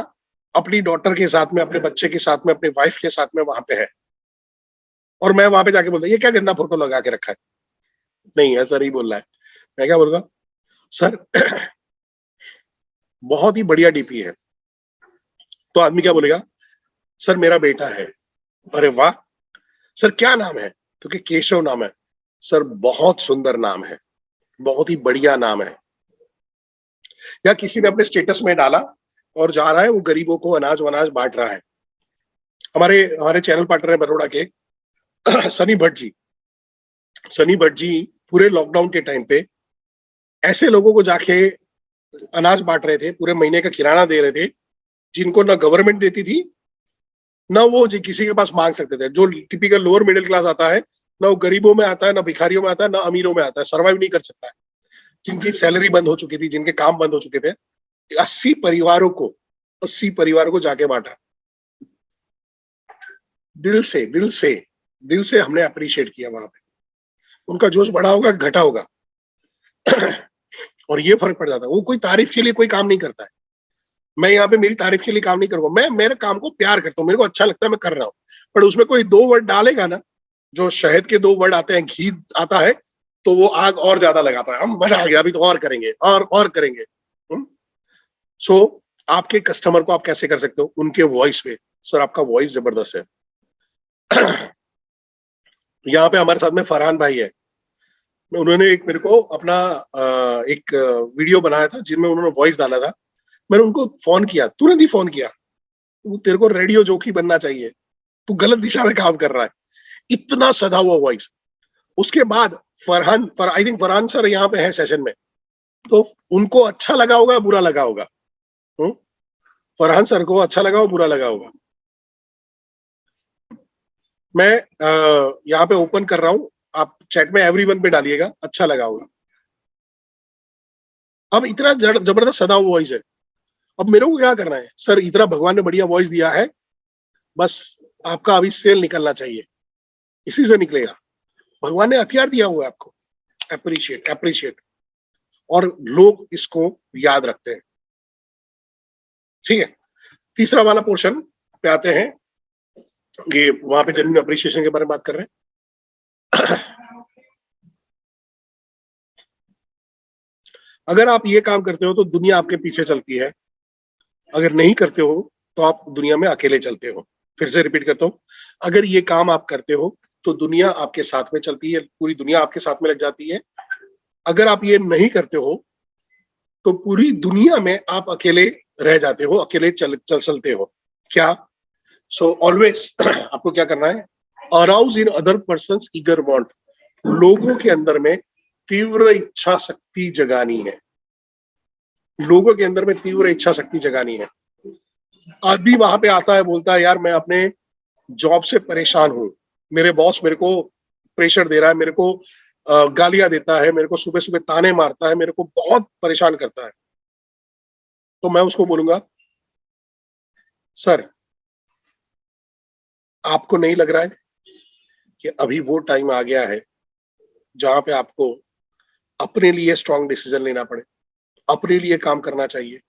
S1: अपनी डॉटर के साथ में, अपने बच्चे के साथ में, अपने वाइफ के साथ में वहां पे है, और मैं वहां पे जाके बोलता, ये क्या गंदा फोटो लगा के रखा है? नहीं, ऐसा नहीं बोल रहा है। मैं क्या बोलूंगा, सर बहुत ही बढ़िया डीपी है। तो आदमी क्या बोलेगा, सर मेरा बेटा है। अरे वाह, सर क्या नाम है? क्योंकि केशव नाम है। सर बहुत सुंदर नाम है, बहुत ही बढ़िया नाम है। या किसी ने अपने स्टेटस में डाला और जा रहा है, वो गरीबों को अनाज वनाज बांट रहा है। हमारे हमारे चैनल पार्टनर है बड़ौदा के सनी भट्ट जी पूरे लॉकडाउन के टाइम पे ऐसे लोगों को जाके अनाज बांट रहे थे, पूरे महीने का किराना दे रहे थे, जिनको ना गवर्नमेंट देती थी, ना वो किसी के पास मांग सकते थे। जो टिपिकल लोअर मिडिल क्लास आता है, ना वो गरीबों में आता है, ना भिखारियों में आता है, ना अमीरों में आता है, सर्वाइव नहीं कर सकता है। जिनकी सैलरी बंद हो चुकी थी, जिनके काम बंद हो चुके थे, 80 परिवारों को जाके बांटा। दिल से हमने अप्रिशिएट किया वहां पे। उनका जोश बढ़ा होगा, घटा होगा, और ये फर्क पड़ जाता है। वो कोई तारीफ के लिए कोई काम नहीं करता है। मैं यहाँ पे मेरी तारीफ के लिए काम नहीं करूंगा, मैं मेरे काम को प्यार करता हूँ, मेरे को अच्छा लगता है, मैं कर रहा हूँ। पर उसमें कोई 2 वर्ड डालेगा ना, जो शहद के 2 वर्ड आते हैं, घी आता है, तो वो आग और ज्यादा लगाता है। हम मजा आ गया, अभी तो और करेंगे और करेंगे। सो आपके कस्टमर को आप कैसे कर सकते हो, उनके वॉइस पे, सर आपका वॉइस जबरदस्त है। यहाँ पे हमारे साथ में फरहान भाई है, उन्होंने एक मेरे को अपना एक वीडियो बनाया था जिनमें उन्होंने वॉइस डाला था। मैंने उनको फोन किया, तुरंत ही फोन किया, तेरे को रेडियो जॉकी बनना चाहिए, तू गलत दिशा में काम कर रहा है। इतना सधा हुआ वॉइस। उसके बाद आई थिंक फरहान सर यहाँ पे है सेशन में, तो उनको अच्छा लगा होगा, बुरा लगा होगा। फरहान सर को अच्छा लगा हो, बुरा लगा होगा। मैं यहाँ पे ओपन कर रहा हूँ, आप चैट में एवरीवन पे डालिएगा, अच्छा लगा होगा। अब इतना जबरदस्त सदा हुआ वॉइस है। अब मेरे को क्या करना है, सर इतना भगवान ने बढ़िया वॉइस दिया है, बस आपका अभी सेल निकलना चाहिए, इसी से निकलेगा। भगवान ने हथियार दिया हुआ है आपको, अप्रिशिएट। और लोग इसको याद रखते हैं। ठीक है, तीसरा वाला पोर्शन पे आते हैं, ये वहां पे जेन्युइन अप्रिशिएशन के बारे में बात कर रहे हैं। अगर आप ये काम करते हो तो दुनिया आपके पीछे चलती है, अगर नहीं करते हो तो आप दुनिया में अकेले चलते हो। फिर से रिपीट करता हूँ, अगर ये काम आप करते हो तो दुनिया आपके साथ में चलती है, पूरी दुनिया आपके साथ में लग जाती है। अगर आप ये नहीं करते हो तो पूरी दुनिया में आप अकेले रह जाते हो, अकेले चलते हो। क्या? सो ऑलवेज आपको क्या करना है? Arouse in other persons eager want, लोगों के अंदर में तीव्र इच्छा शक्ति जगानी है, लोगों के अंदर में तीव्र इच्छा शक्ति जगानी है। आदमी वहां पे आता है, बोलता है यार मैं अपने जॉब से परेशान हूं, मेरे बॉस मेरे को प्रेशर दे रहा है, मेरे को गालियां देता है, मेरे को सुबह सुबह ताने मारता है, मेरे को बहुत परेशान करता है। तो मैं उसको बोलूंगा, सर आपको नहीं लग रहा है कि अभी वो टाइम आ गया है जहां पे आपको अपने लिए स्ट्रांग डिसीजन लेना पड़े, अपने लिए काम करना चाहिए?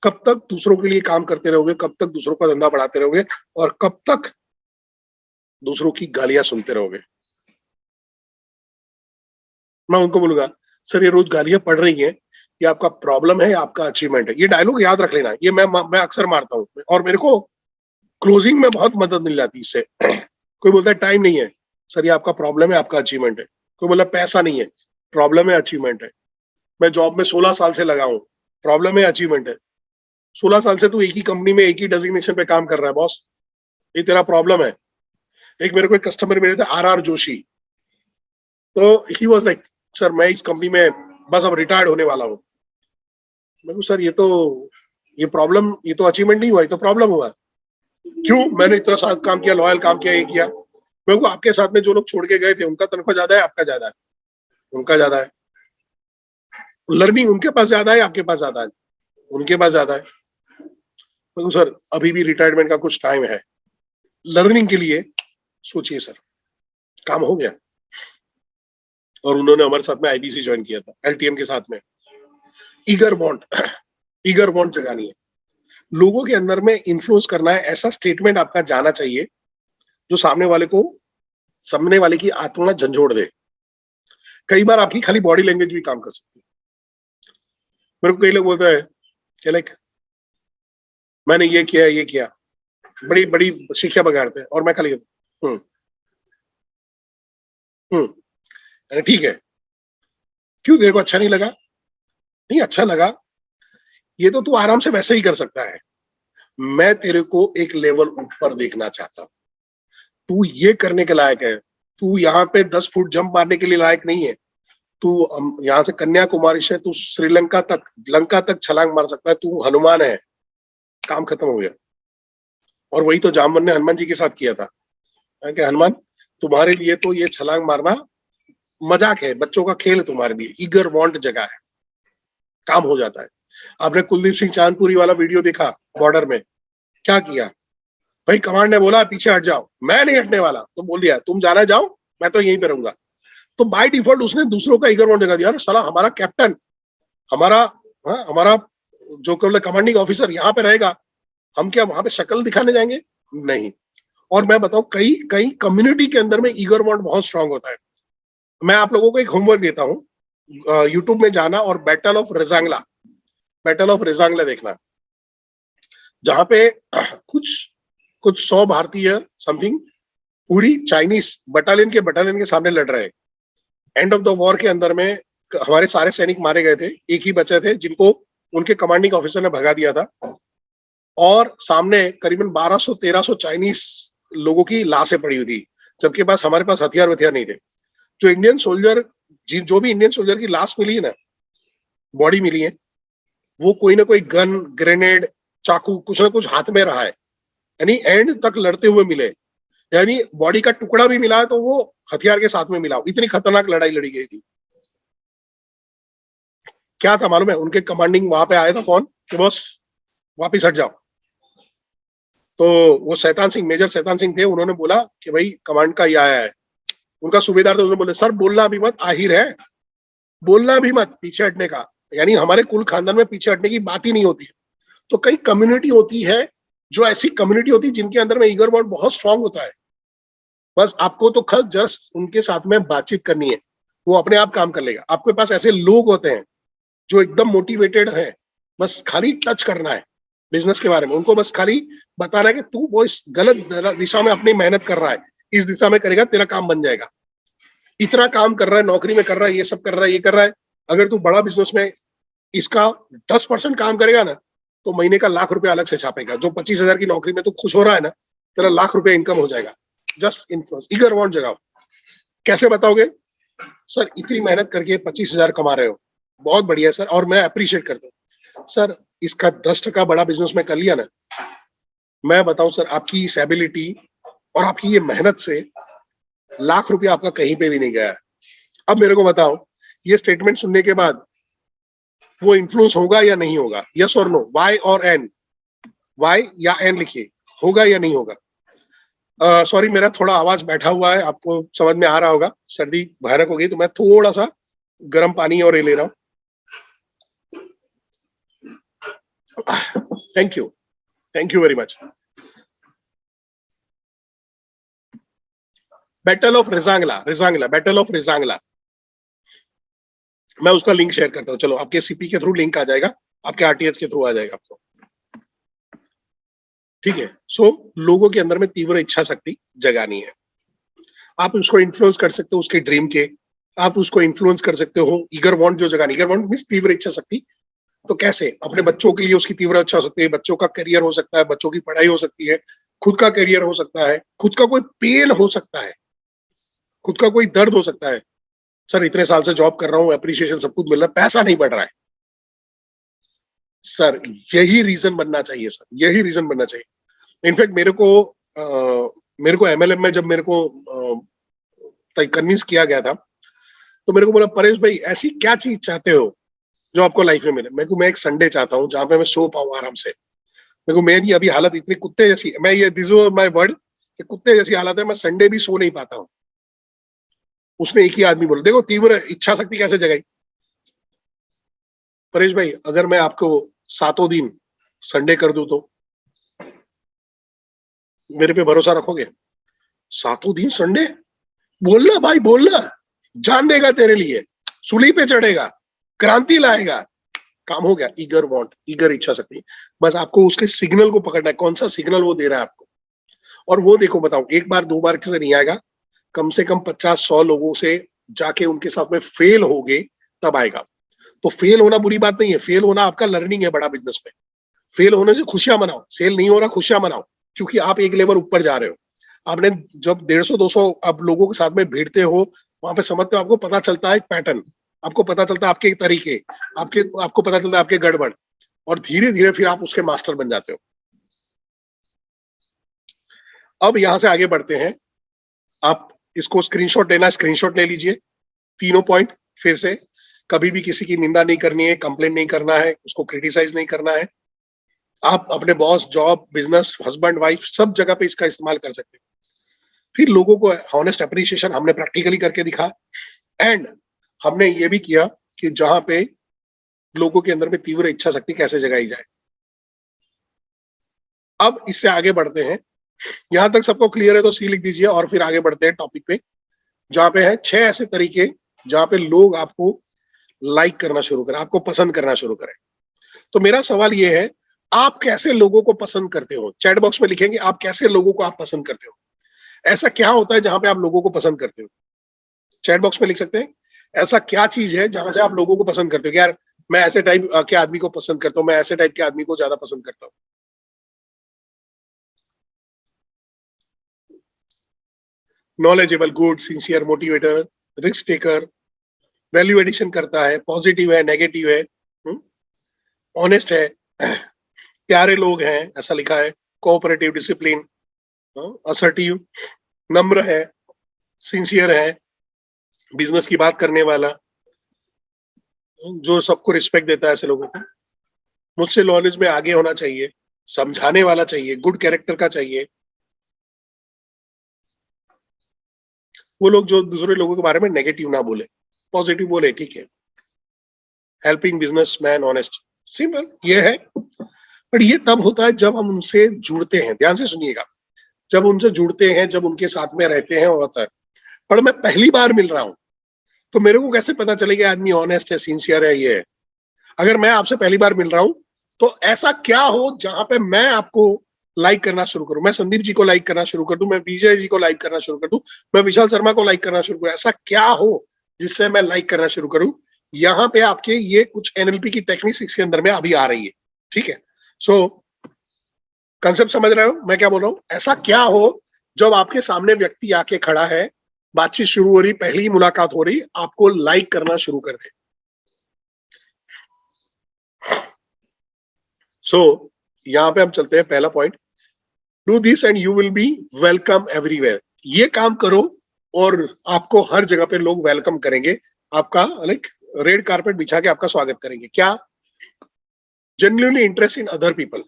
S1: कब तक दूसरों के लिए काम करते रहोगे, कब तक दूसरों का धंधा बढ़ाते रहोगे, और कब तक दूसरों की गालियां सुनते रहोगे? मैं उनको बोलूंगा, सर ये रोज गालियां पड़ रही हैं, ये आपका प्रॉब्लम है या आपका अचीवमेंट है? ये डायलॉग याद रख लेना, ये मैं अक्सर मारता हूँ और मेरे को क्लोजिंग में बहुत मदद मिल जाती है इससे। कोई बोलता है टाइम नहीं है, सर ये आपका प्रॉब्लम है आपका अचीवमेंट है। कोई बोला पैसा नहीं है, प्रॉब्लम है अचीवमेंट है। मैं जॉब में 16 साल से लगा हूं, प्रॉब्लम है अचीवमेंट है। 16 साल से तू एक ही कंपनी में एक ही डेजिग्नेशन पे काम कर रहा है बॉस, ये तेरा प्रॉब्लम है। एक मेरे को एक कस्टमर मिले थे, आर जोशी, तो ही वाज लाइक, सर मैं इस कंपनी में बस अब रिटायर्ड होने वाला हूँ। मैं कहूँ सर ये प्रॉब्लम, ये तो अचीवमेंट नहीं हुआ, ये तो प्रॉब्लम हुआ। क्यों? मैंने इतना साल काम किया, लॉयल काम किया, ये किया। मैं को आपके साथ में जो लोग छोड़ के गए थे उनका तनख्वाह ज्यादा है आपका ज्यादा है? उनका ज्यादा है। लर्निंग उनके पास ज्यादा है आपके पास ज्यादा है? उनके पास ज्यादा है। मैं सर अभी भी रिटायरमेंट का कुछ टाइम है, लर्निंग के लिए सोचिए सर। काम हो गया और उन्होंने हमारे साथ में आईबीसी ज्वाइन किया था, एलटीएम के साथ में। ईगर वांट जगानी है, लोगों के अंदर में इन्फ्लुएंस करना है। ऐसा स्टेटमेंट आपका जाना चाहिए जो सामने वाले की आत्मा झंझोड़ दे। कई बार आपकी खाली बॉडी लैंग्वेज भी काम कर सकती है। मेरे को कई लोग बोलते हैं कि लाइक मैंने ये किया, बड़ी बड़ी शिक्षा बगाड़ते हैं और मैं खाली ठीक है, क्यों तेरे को अच्छा नहीं लगा? नहीं अच्छा लगा, ये तो तू आराम से वैसे ही कर सकता है। मैं तेरे को एक लेवल ऊपर देखना चाहता हूं, तू ये करने के लायक है। तू यहाँ पे 10 फुट जंप मारने के लिए लायक नहीं है। तू यहाँ से कन्याकुमारी से तू श्रीलंका तक, लंका तक छलांग मार सकता है। तू हनुमान है। काम खत्म हो गया। और वही तो जामवन ने हनुमान जी के साथ किया था कि हनुमान तुम्हारे लिए तो ये छलांग मारना मजाक है, बच्चों का खेल है तुम्हारे लिए। ईगर वांट जगह है, काम हो जाता है। आपने कुलदीप सिंह चांदपुरी वाला वीडियो देखा, बॉर्डर में क्या किया? भाई कमांड ने बोला पीछे हट जाओ, मैं नहीं हटने वाला, तो बोल दिया तुम जाना जाओ, मैं तो यहीं पे रहूंगा। तो बाय डिफॉल्ट उसने दूसरों का ईगर वांट जगा दिया। साला हमारा कैप्टन, हमारा जो कमांडिंग ऑफिसर यहाँ पे रहेगा, हम क्या वहां पे शक्ल दिखाने जाएंगे? नहीं। और मैं बताऊं, कई कम्युनिटी के अंदर में ईगर वांट बहुत स्ट्रांग होता है। मैं आप लोगों को एक होमवर्क देता हूँ, यूट्यूब में जाना और बैटल ऑफ रेजांगला देखना, जहां पे कुछ 100 भारतीय समथिंग पूरी चाइनीज बटालियन के सामने लड़ रहे हैं। एंड ऑफ द वॉर के अंदर में हमारे सारे सैनिक मारे गए थे, एक ही बचे थे जिनको उनके कमांडिंग ऑफिसर ने भगा दिया था। और सामने करीबन 1200-1300 चाइनीज लोगों की लाशें पड़ी हुई थी, जबकि हमारे पास हथियार नहीं थे। जो इंडियन सोल्जर की लाश मिली है ना, बॉडी मिली है, वो कोई ना कोई गन, ग्रेनेड, चाकू कुछ ना कुछ हाथ में रहा है, यानी एंड तक लड़ते हुए मिले। यानी बॉडी का टुकड़ा भी मिला है तो वो हथियार के साथ में मिला। इतनी खतरनाक लड़ाई लड़ी गई थी। क्या था मालूम है? उनके कमांडिंग वहां पे आया था फोन कि बॉस वापिस हट जाओ। तो वो मेजर शैतान सिंह थे, उन्होंने बोला कि भाई कमांड का ये आया है। उनका सूबेदार थे, उन्होंने बोले सर बोलना भी मत, आहिर है, बोलना भी मत पीछे हटने का। यानी हमारे कुल खानदान में पीछे हटने की बात ही नहीं होती है। तो कई कम्युनिटी होती है, जो ऐसी कम्युनिटी होती है जिनके अंदर में ईगर बॉन्ड बहुत स्ट्रांग होता है। बस आपको तो खल जस्ट उनके साथ में बातचीत करनी है, वो अपने आप काम कर लेगा। आपके पास ऐसे लोग होते हैं जो एकदम मोटिवेटेड है, बस खाली टच करना है बिजनेस के बारे में, उनको बस खाली बताना है कि तू वो इस गलत दिशा में अपनी मेहनत कर रहा है, इस दिशा में करेगा तेरा काम बन जाएगा। इतना काम कर रहा है, नौकरी में कर रहा है, ये सब कर रहा है, ये कर रहा है, अगर तू बड़ा बिजनेस में इसका 10% काम करेगा ना, तो महीने का ₹1,00,000 अलग से छापेगा। जो 25,000 की नौकरी में तू खुश हो रहा है ना, तेरा ₹1,00,000 इनकम हो जाएगा। जस्ट इन्फ्लुएंस, ईगर बॉन्ड जगाओ। कैसे बताओगे? सर इतनी मेहनत करके 25,000 कमा रहे हो, बहुत बढ़िया सर, और मैं अप्रिशिएट करता हूँ सर। इसका 10% बड़ा बिजनेस में कर लिया ना, मैं बताऊं सर, आपकी इस एबिलिटी और आपकी ये मेहनत से ₹1,00,000 आपका कहीं पे भी नहीं गया है। अब मेरे को बताओ, ये स्टेटमेंट सुनने के बाद वो इन्फ्लुएंस होगा या नहीं होगा? यस और नो, वाई और एन, वाई या एन लिखिए, होगा या नहीं होगा? सॉरी मेरा थोड़ा आवाज बैठा हुआ है, आपको समझ में आ रहा होगा, सर्दी भयानक हो गई, तो मैं थोड़ा सा गर्म पानी और ये ले रहा हूं। Thank you very much. Battle of Rezang La, मैं उसका लिंक शेयर करता हूँ। चलो, आपके सीपी के थ्रू लिंक आ जाएगा, आपके आरटीएच के थ्रू आ जाएगा आपको, ठीक है। सो लोगों के अंदर में तीव्र इच्छा शक्ति जगानी है। आप उसको इन्फ्लुएंस कर सकते हो उसके ड्रीम के, आप उसको इन्फ्लुएंस कर सकते हो ईगर वांट जो जगानी। ईगर वांट मींस तीव्र इच्छा शक्ति। तो कैसे? अपने बच्चों के लिए उसकी तीव्र इच्छा शक्ति है, बच्चों का करियर हो सकता है, बच्चों की पढ़ाई हो सकती है, खुद का करियर हो सकता है, खुद का कोई पेन हो सकता है, खुद का कोई दर्द हो सकता है। सर इतने साल से जॉब कर रहा हूँ, एप्रिसिएशन सब कुछ मिल रहा है, पैसा नहीं बढ़ रहा है। सर यही रीजन बनना चाहिए, सर यही रीजन बनना चाहिए। इनफैक्ट मेरे को एमएलएम में जब मेरे को कन्विंस किया गया था, तो मेरे को बोला, परेश भाई ऐसी क्या चीज चाहते हो जो आपको लाइफ में मिले? मैं एक संडे चाहता हूँ जहां पे मैं सो पाऊं आराम से। मेरे को मेरी अभी हालत इतनी कुत्ते जैसी, मैं ये दिस इज माय वर्ड, कि कुत्ते जैसी हालत है, मैं संडे भी सो नहीं पाता हूँ। उसने एक ही आदमी बोला, देखो तीव्र इच्छा शक्ति कैसे जगाई। परेश भाई अगर मैं आपको 7 दिन संडे कर दूं तो मेरे पे भरोसा रखोगे? 7 दिन संडे? बोलना भाई, बोलना, जान देगा तेरे लिए, सूली पे चढ़ेगा, क्रांति लाएगा, काम हो गया। ईगर वांट, ईगर इच्छा शक्ति। बस आपको उसके सिग्नल को पकड़ना है, कौन सा सिग्नल वो दे रहा है आपको। और वो देखो, बताओ, एक बार 2 बार से नहीं आएगा, कम से कम 50-100 लोगों से जाके उनके साथ में फेल हो गए तब आएगा। तो फेल होना बुरी बात नहीं है, फेल होना आपका लर्निंग है बड़ा बिजनेस में। फेल होने से खुशियां मनाओ, सेल नहीं हो रहा खुशियां मनाओ, क्योंकि आप एक लेवल ऊपर जा रहे हो। आपने जब 150-200 आप लोगों के साथ में भिड़ते हो, वहां पे समझते हो, आपको पता चलता है एक पैटर्न, आपको पता चलता है आपके तरीके, आपको पता चलता है आपके गड़बड़, और धीरे धीरे फिर आप उसके मास्टर बन जाते हो। अब यहां से आगे बढ़ते हैं। आप इसको स्क्रीनशॉट लेना, स्क्रीनशॉट ले लीजिए। तीनों पॉइंट फिर से, कभी भी किसी की निंदा नहीं करनी है, कंप्लेन नहीं करना है, उसको क्रिटिसाइज नहीं करना है। आप अपने boss, job, business, husband, wife, सब जगह पे इसका इस्तेमाल कर सकते हैं। फिर लोगों को हॉनेस्ट अप्रिशिएशन हमने प्रैक्टिकली करके दिखा, एंड हमने ये भी किया कि जहां पे लोगों के अंदर में तीव्र इच्छा शक्ति कैसे जगाई जाए। अब इससे आगे बढ़ते हैं। यहां तक सबको क्लियर है तो सी लिख दीजिए, और फिर आगे बढ़ते हैं टॉपिक पे, जहां पे है 6 ऐसे तरीके जहां पे लोग आपको लाइक करना शुरू करें, आपको पसंद करना शुरू करें। तो मेरा सवाल ये है, आप कैसे लोगों को पसंद करते हो? चैट बॉक्स में लिखेंगे आप कैसे लोगों को आप पसंद करते हो। ऐसा क्या होता है जहां पे आप लोगों को पसंद करते हो? चैट बॉक्स में लिख सकते हैं, ऐसा क्या चीज है जहां से आप लोगों को पसंद करते हो? यार मैं ऐसे टाइप के आदमी को पसंद करता हूँ, मैं ऐसे टाइप के आदमी को ज्यादा पसंद करता हूँ। Knowledgeable, good, sincere, motivator, risk taker, value addition करता है, पॉजिटिव है, नेगेटिव है, ऑनेस्ट है, प्यारे लोग हैं, ऐसा लिखा है, कोऑपरेटिव, डिसिप्लिन, असर्टिव, नम्र है, सिंसियर है, बिजनेस की बात करने वाला, जो सबको रिस्पेक्ट देता है, ऐसे लोगों को। मुझसे नॉलेज में आगे होना चाहिए, समझाने वाला चाहिए, गुड कैरेक्टर का चाहिए। वो लोग जो दूसरे लोगों के बारे में नेगेटिव ना बोले, पॉजिटिव बोले, ठीक है। हेल्पिंग बिजनेसमैन, ऑनेस्ट, सिंपल ये है। पर ये तब होता है जब हम उनसे जुड़ते हैं, ध्यान से सुनिएगा, जब उनसे जुड़ते हैं, जब उनके साथ में रहते हैं, वो होता है। पर मैं पहली बार मिल रहा हूँ, तो मेरे को कैसे पता चलेगा आदमी ऑनेस्ट है, सिंसियर है, ये है। अगर मैं आपसे पहली बार मिल रहा हूँ, तो ऐसा क्या हो जहां पे मैं आपको लाइक करना शुरू करूं, मैं संदीप जी को लाइक करना शुरू कर दूं, मैं विजय जी को लाइक करना शुरू कर दूं, मैं विशाल शर्मा को लाइक करना शुरू करूं, ऐसा क्या हो जिससे मैं लाइक करना शुरू करूं? यहाँ पे आपके ये कुछ एनएलपी की टेक्निक्स इसके अंदर में अभी आ रही है, ठीक है? सो कंसेप्ट समझ रहे हो मैं क्या बोल रहा हूँ? ऐसा क्या हो जब आपके सामने व्यक्ति आके खड़ा है, बातचीत शुरू हो रही, पहली मुलाकात हो रही, आपको लाइक करना शुरू कर दे। सो यहाँ पे हम चलते हैं, पहला point, do this and you will be welcome everywhere. ये काम करो और आपको हर जगह पे लोग वेलकम करेंगे, आपका लाइक रेड कारपेट बिछा के आपका स्वागत करेंगे। क्या? Genuinely interest in other people,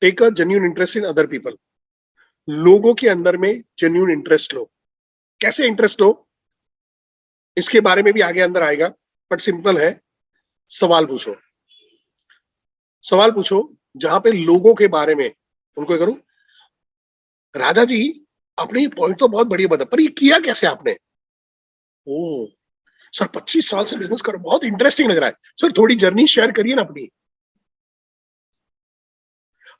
S1: take a genuine interest in other people. लोगों के अंदर में जेन्युइन इंटरेस्ट लो। कैसे इंटरेस्ट लो, इसके बारे में भी आगे अंदर आएगा, बट सिंपल है, सवाल पूछो। सवाल पूछो जहां पे लोगों के बारे में उनको करो, राजा जी आपने ये पॉइंट तो बहुत बढ़िया बताया, पर ये किया कैसे आपने? ओ सर 25 साल से बिजनेस कर, बहुत इंटरेस्टिंग लग रहा है सर, थोड़ी जर्नी शेयर करिए ना अपनी।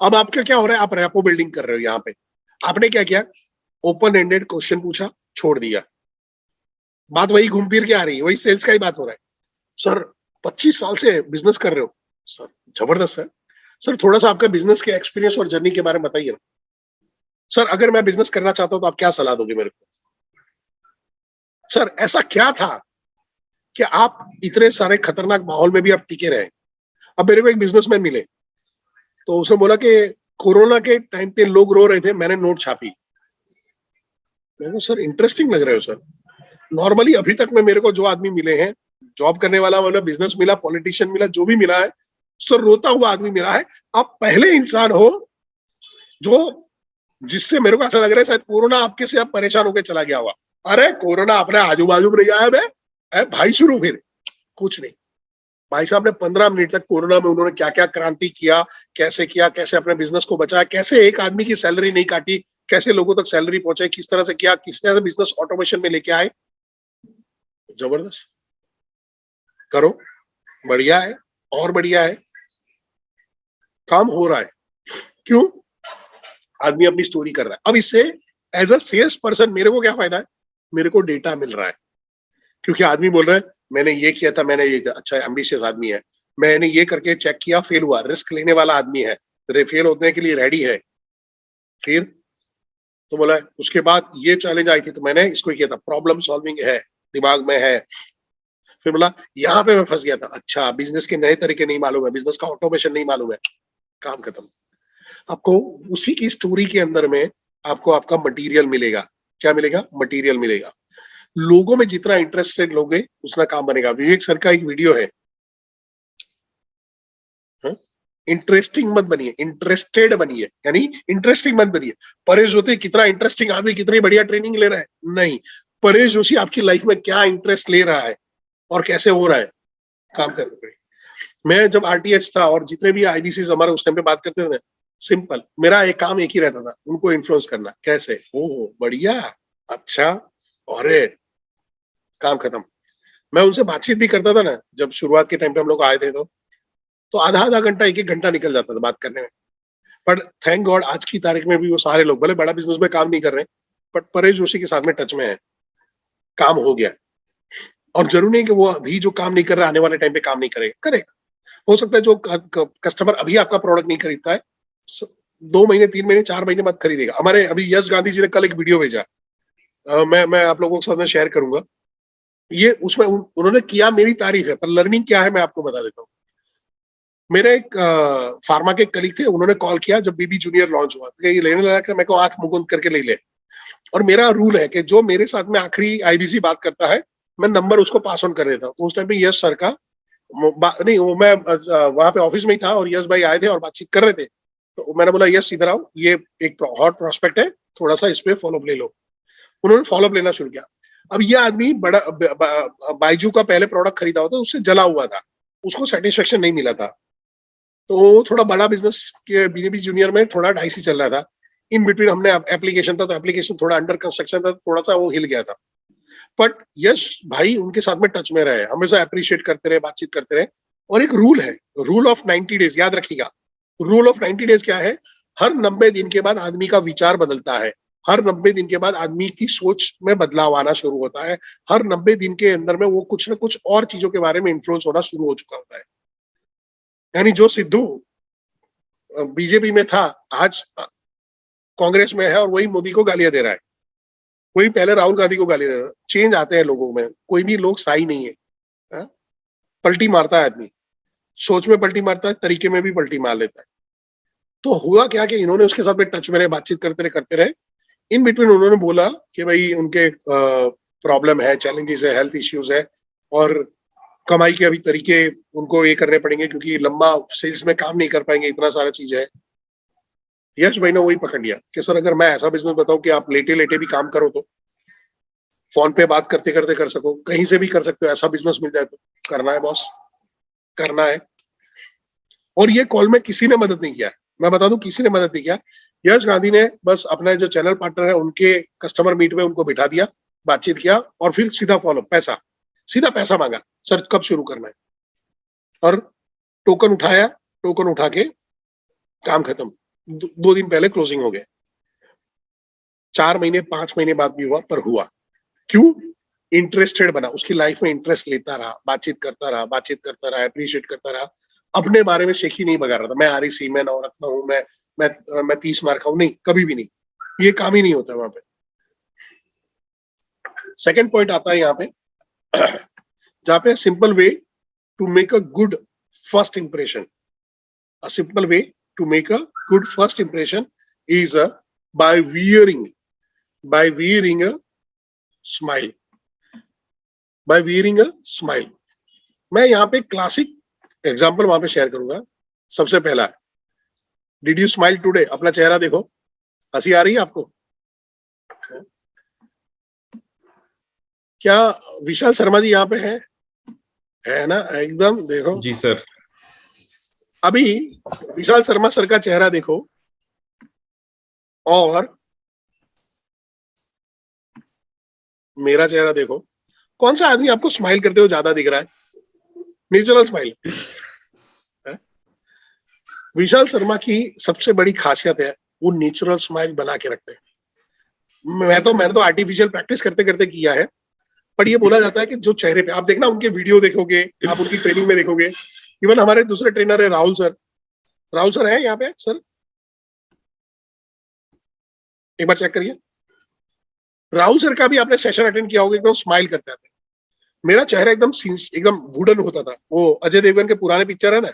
S1: अब आपका क्या हो रहा है, आप रैपो बिल्डिंग कर रहे हो। यहाँ पे आपने क्या किया, ओपन एंडेड क्वेश्चन पूछा, छोड़ दिया, बात वही घूम फिर के आ रही है, वही सेल्स का ही बात हो रहा है। सर 25 साल से बिजनेस कर रहे हो, सर जबरदस्त है, सर थोड़ा सा आपका बिजनेस के एक्सपीरियंस और जर्नी के बारे में बताइए ना। सर अगर मैं बिजनेस करना चाहता हूं तो आप क्या सलाह दोगे मेरे को? सर ऐसा क्या था कि आप इतने सारे खतरनाक माहौल में भी आप टिके रहे? अब मेरे को एक बिजनेसमैन मिले, तो उसने बोला कि कोरोना के टाइम पे लोग रो रहे थे, मैंने नोट छापी। मैंने सर इंटरेस्टिंग लग रहे हो सर। नॉर्मली अभी तक में मेरे को जो आदमी मिले हैं, जॉब करने वाला वाला बिजनेस मिला, पॉलिटिशियन मिला, जो भी मिला है, सर रोता हुआ आदमी मिला है। आप पहले इंसान हो जो, जिससे मेरे को ऐसा लग रहा है शायद कोरोना आपके से आप परेशान होकर चला गया होगा। अरे कोरोना अपने आजू बाजू में नहीं आया बे भाई, शुरू फिर कुछ नहीं। भाई साहब ने 15 मिनट तक कोरोना में उन्होंने क्या क्या क्रांति किया, कैसे अपने बिजनेस को बचाया, कैसे एक आदमी की सैलरी नहीं काटी, कैसे लोगों तक सैलरी पहुंचे, किस तरह से किया, किस तरह से बिजनेस ऑटोमेशन में लेके आए। जबरदस्त, करो, बढ़िया है, और बढ़िया है, काम हो रहा है। क्यों? आदमी अपनी स्टोरी कर रहा है। अब इससे एज अ सेल्स पर्सन मेरे को क्या फायदा है? मेरे को डेटा मिल रहा है, क्योंकि आदमी बोल रहा है मैंने ये किया था, मैंने ये किया। अच्छा एम्बिशियस आदमी है, मैंने ये करके चेक किया, फेल हुआ, रिस्क लेने वाला आदमी है, फेल होने के लिए रेडी है। फिर तो बोला उसके बाद ये चैलेंज आई थी तो मैंने इसको किया था, प्रॉब्लम सॉल्विंग है, दिमाग में है। फिर बोला यहाँ पे मैं फंस गया था, अच्छा बिजनेस के नए तरीके नहीं मालूम है, बिजनेस का ऑटोमेशन नहीं मालूम है, काम खत्म। आपको उसी की स्टोरी के अंदर में आपको आपका मटेरियल मिलेगा। क्या मिलेगा? मटेरियल मिलेगा। लोगों में जितना इंटरेस्टेड लोगे उतना काम बनेगा। विवेक सर का एक वीडियो है, इंटरेस्टिंग मत बनिए, इंटरेस्टेड बनिए, यानी इंटरेस्टिंग मत बनिए। परेश जोशी कितना इंटरेस्टिंग आदमी, कितनी बढ़िया ट्रेनिंग ले रहा है, नहीं, परेश जोशी आपकी लाइफ में क्या इंटरेस्ट ले रहा है और कैसे हो रहा है, काम करने पड़ेगा। मैं जब आरटीएच था और जितने भी आईबीसी हमारे उस टाइम पे बात करते थे, सिंपल मेरा एक काम एक ही रहता था, उनको इन्फ्लुएंस करना। कैसे? ओह बढ़िया, अच्छा, और काम खत्म। मैं उनसे बातचीत भी करता था ना, जब शुरुआत के टाइम पे हम लोग आए थे, तो आधा आधा घंटा एक एक घंटा निकल जाता था बात करने में। पर थैंक गॉड आज की तारीख में भी वो सारे लोग भले बड़ा बिजनेस में काम नहीं कर रहे, बट परेश जोशी के साथ में टच में है, काम हो गया। और जरूरी नहीं कि वो अभी जो काम नहीं कर रहा आने वाले टाइम पे काम नहीं करेगा, करेगा। हो सकता है जो कस्टमर अभी आपका प्रोडक्ट नहीं खरीदता है, 2 महीने 3 महीने 4 महीने बाद खरीदेगा। हमारे अभी यश गांधी जी ने कल एक वीडियो भेजा, मैं आप लोगों के साथ में शेयर करूंगा। ये उसमें उन्होंने किया, मेरी तारीफ है, पर लर्निंग क्या है मैं आपको बता देता हूँ। मेरे एक फार्मा के कलीग थे, उन्होंने कॉल किया जब बीबी जूनियर लॉन्च हुआ, तो ये लेने लगा कि मेरे को आंख मुकुंद करके ले ले। और मेरा रूल है कि जो मेरे साथ में आखिरी आईबीसी बात करता है, मैं नंबर उसको पास ऑन कर देता हूँ। तो उस टाइम पे यश सर का नहीं, वो मैं वहां पे ऑफिस में ही था और यश भाई आए थे और बातचीत कर रहे थे। तो मैंने बोला यश इधर आओ, ये एक हॉट प्रोस्पेक्ट है, थोड़ा सा इस पे फॉलोअप ले लो। उन्होंने फॉलोअप लेना शुरू किया। अब ये आदमी बड़ा बाइजू का पहले प्रोडक्ट खरीदा होता, उससे जला हुआ था, उसको सेटिस्फेक्शन नहीं मिला था। तो थोड़ा बड़ा बिजनेस के बीजेपी जूनियर में थोड़ा डाइसी चल रहा था। इन बिटवीन हमने एप्लीकेशन था, तो एप्लीकेशन थोड़ा अंडर कंस्ट्रक्शन था, थोड़ा सा वो हिल गया था। बट यश भाई उनके साथ में टच में रहे, हमेशा अप्रिशिएट करते रहे, बातचीत करते रहे। और एक रूल है, रूल ऑफ 90 डेज, याद रखिएगा। रूल ऑफ 90 डेज क्या है? हर 90 दिन के बाद आदमी का विचार बदलता है, हर 90 दिन के बाद आदमी की सोच में बदलाव आना शुरू होता है, हर 90 दिन के अंदर में वो कुछ ना कुछ और चीजों के बारे में इन्फ्लुएंस होना शुरू हो चुका होता है। यानी जो सिद्धू बीजेपी में था, आज कांग्रेस में है और वही मोदी को गालियां दे रहा है, वही पहले राहुल गांधी को गाली दे रहा है। चेंज आते हैं लोगों में, कोई भी लोग सही नहीं है, हा? पलटी मारता है आदमी, सोच में पलटी मारता है, तरीके में भी पलटी मार लेता है। तो हुआ क्या कि इन्होंने उसके साथ में टच में रहे, बातचीत करते रहे। इन बिटवीन उन्होंने बोला कि भाई उनके प्रॉब्लम है, चैलेंजेस है, हेल्थ इश्यूज है, और कमाई के अभी तरीके उनको ये करने पड़ेंगे, क्योंकि लंबा सेल्स में काम नहीं कर पाएंगे, इतना सारा चीज है। यश भाई ने वही पकड़ लिया कि सर अगर मैं ऐसा बिजनेस बताऊं कि आप लेटे लेटे भी काम करो, तो फोन पे बात करते करते कर सको, कहीं से भी कर सकते हो, ऐसा बिजनेस मिल जाए तो करना है बॉस, करना है। और ये कॉल में किसी ने मदद नहीं किया, मैं बता दूं, किसी ने मदद नहीं किया। यश गांधी ने बस अपना जो चैनल पार्टनर है उनके कस्टमर मीट में उनको बिठा दिया, बातचीत किया, और फिर सीधा फॉलो, पैसा, सीधा पैसा मांगा, सर कब शुरू करना है, और टोकन उठाया, टोकन उठा के काम खत्म। 2 दिन पहले क्लोजिंग हो गया। 4 महीने 5 महीने बाद भी हुआ, पर हुआ क्यों? इंटरेस्टेड बना, उसकी लाइफ में इंटरेस्ट लेता रहा, बातचीत करता रहा, अप्रिशिएट करता रहा, अपने बारे में शेखी नहीं बगा रहा था, मैं आरसी, मैं नवरत्न हूं, मैं 30 मार्क हूं, नहीं, कभी भी नहीं, ये काम ही नहीं होता वहां पे। सेकंड पॉइंट आता है यहाँ पे, जहां पे simple way to make a good first impression, a simple way to make a good first impression is by wearing a smile, by wearing a smile। मैं यहाँ पे क्लासिक एग्जांपल वहां पे शेयर करूंगा। सबसे पहला, डिड यू स्माइल टुडे? अपना चेहरा देखो, हंसी आ रही है आपको? क्या विशाल शर्मा जी यहाँ पे है ना? एकदम देखो
S2: जी सर।
S1: अभी विशाल शर्मा सर का चेहरा देखो, और मेरा चेहरा देखो, कौन सा आदमी आपको स्माइल करते हुए ज्यादा दिख रहा है? Natural smile. विशाल शर्मा की सबसे बड़ी खासियत है, वो नेचुरल स्माइल बना के रखते हैं। मैंने तो आर्टिफिशियल प्रैक्टिस करते करते किया है, पर ये बोला जाता है कि जो चेहरे पे आप देखना, उनके वीडियो देखोगे, आप उनकी ट्रेनिंग में देखोगे, इवन हमारे दूसरे ट्रेनर है राहुल सर है यहाँ पे, सर एक बार चेक करिए, राहुल सर का भी आपने सेशन अटेंड किया होगा, एकदम स्माइल करते थे। मेरा चेहरा एकदम वुडन होता था, वो अजय देवगन के पुराने पिक्चर है ना,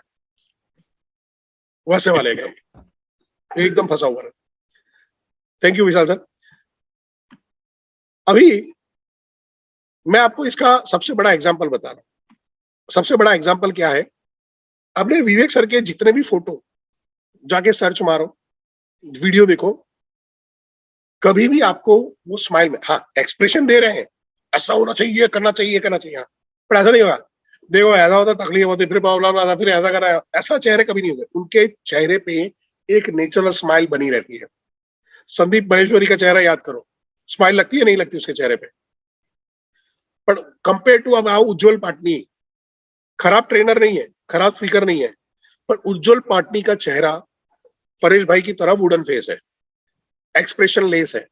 S1: वैसे वाले एकदम फंसा हुआ है। Thank you Vishal sir. अभी मैं आपको इसका सबसे बड़ा एग्जांपल बता रहा हूं। सबसे बड़ा एग्जांपल क्या है? आपने विवेक सर के जितने भी फोटो जाके सर्च मारो, वीडियो देखो, कभी भी आपको वो स्माइल में, हाँ एक्सप्रेशन दे रहे हैं, ऐसा होना चाहिए, करना चाहिए, हाँ, पर ऐसा नहीं होगा। देखो ऐसा होता, तकलीफ होती, फिर प्रॉब्लम आता, फिर ऐसा करना, ऐसा चेहरे कभी नहीं होगा। उनके चेहरे पे एक नेचुरल स्माइल बनी रहती है। संदीप महेश्वरी का चेहरा याद करो, स्माइल लगती है, नहीं लगती उसके चेहरे पे? पर कंपेयर टू अब उज्जवल पाटनी, खराब ट्रेनर नहीं है, खराब स्पीकर नहीं है, पर उज्जवल पाटनी का चेहरा परेश भाई की तरह वुडन फेस है, एक्सप्रेशन लेस है,